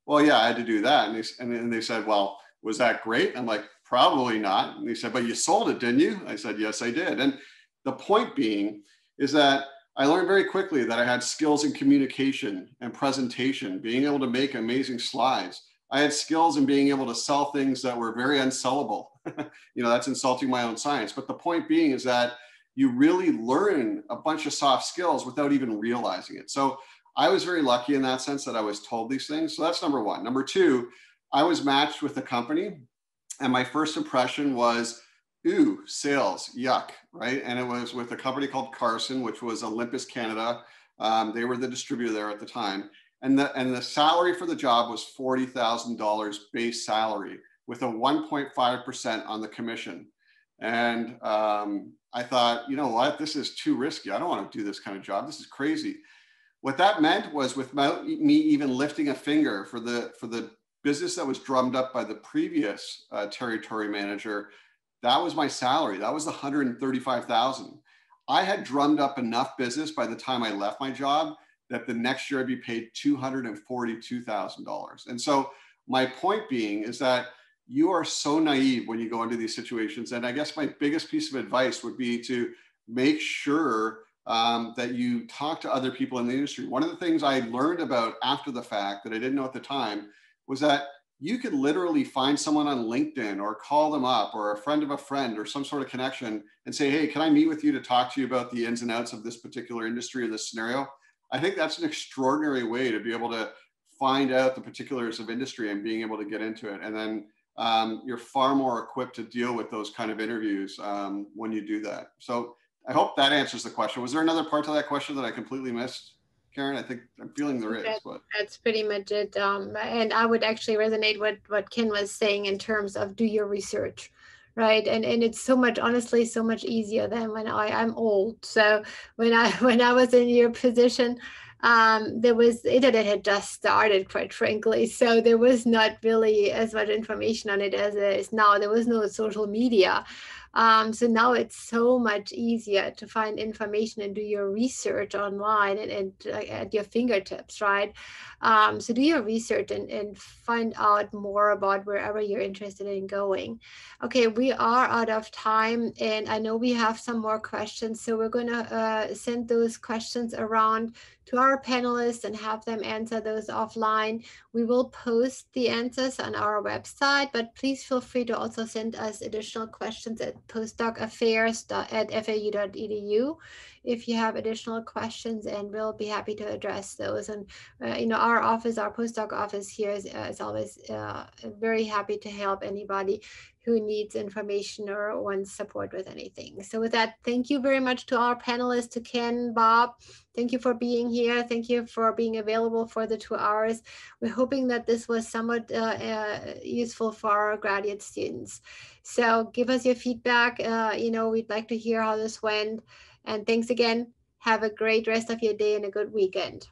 well, yeah, I had to do that. And they said, well, was that great? I'm like, probably not. And they said, but you sold it, didn't you? I said, yes, I did. And the point being is that I learned very quickly that I had skills in communication and presentation, being able to make amazing slides. I had skills in being able to sell things that were very unsellable. That's insulting my own science. But the point being is that you really learn a bunch of soft skills without even realizing it. So I was very lucky in that sense that I was told these things. So that's number one. Number two, I was matched with a company, and my first impression was, ooh, sales, yuck, right? And it was with a company called Carson, which was Olympus Canada. They were the distributor there at the time. And the salary for the job was $40,000 base salary with a 1.5% on the commission. And I thought, you know what, this is too risky. I don't want to do this kind of job. This is crazy. What that meant was, without me even lifting a finger for the business that was drummed up by the previous territory manager, that was my salary. That was $135,000. I had drummed up enough business by the time I left my job that the next year I'd be paid $242,000. And so my point being is that you are so naive when you go into these situations. And I guess my biggest piece of advice would be to make sure that you talk to other people in the industry. One of the things I learned about after the fact that I didn't know at the time was that you could literally find someone on LinkedIn or call them up, or a friend of a friend or some sort of connection, and say, hey, can I meet with you to talk to you about the ins and outs of this particular industry or this scenario? I think that's an extraordinary way to be able to find out the particulars of industry and being able to get into it. And then you're far more equipped to deal with those kind of interviews when you do that. So I hope that answers the question. Was there another part to that question that I completely missed, Karen? I think I'm feeling there is, but that's pretty much it. And I would actually resonate with what Ken was saying in terms of do your research, right? And it's so much, honestly, so much easier than when I'm old. So when I was in your position, the internet had just started, quite frankly. So there was not really as much information on it as there is now. There was no social media. So now it's so much easier to find information and do your research online and at your fingertips, right? So do your research and find out more about wherever you're interested in going. Okay, we are out of time, and I know we have some more questions. So we're going to send those questions around to our panelists and have them answer those offline. We will post the answers on our website, but please feel free to also send us additional questions at postdocaffairs@fau.edu if you have additional questions, and we'll be happy to address those. And our office, our postdoc office here is always very happy to help anybody who needs information or wants support with anything. So with that, thank you very much to our panelists, to Ken, Bob. Thank you for being here. Thank you for being available for the 2 hours. We're hoping that this was somewhat useful for our graduate students. So give us your feedback. We'd like to hear how this went. And thanks again. Have a great rest of your day and a good weekend.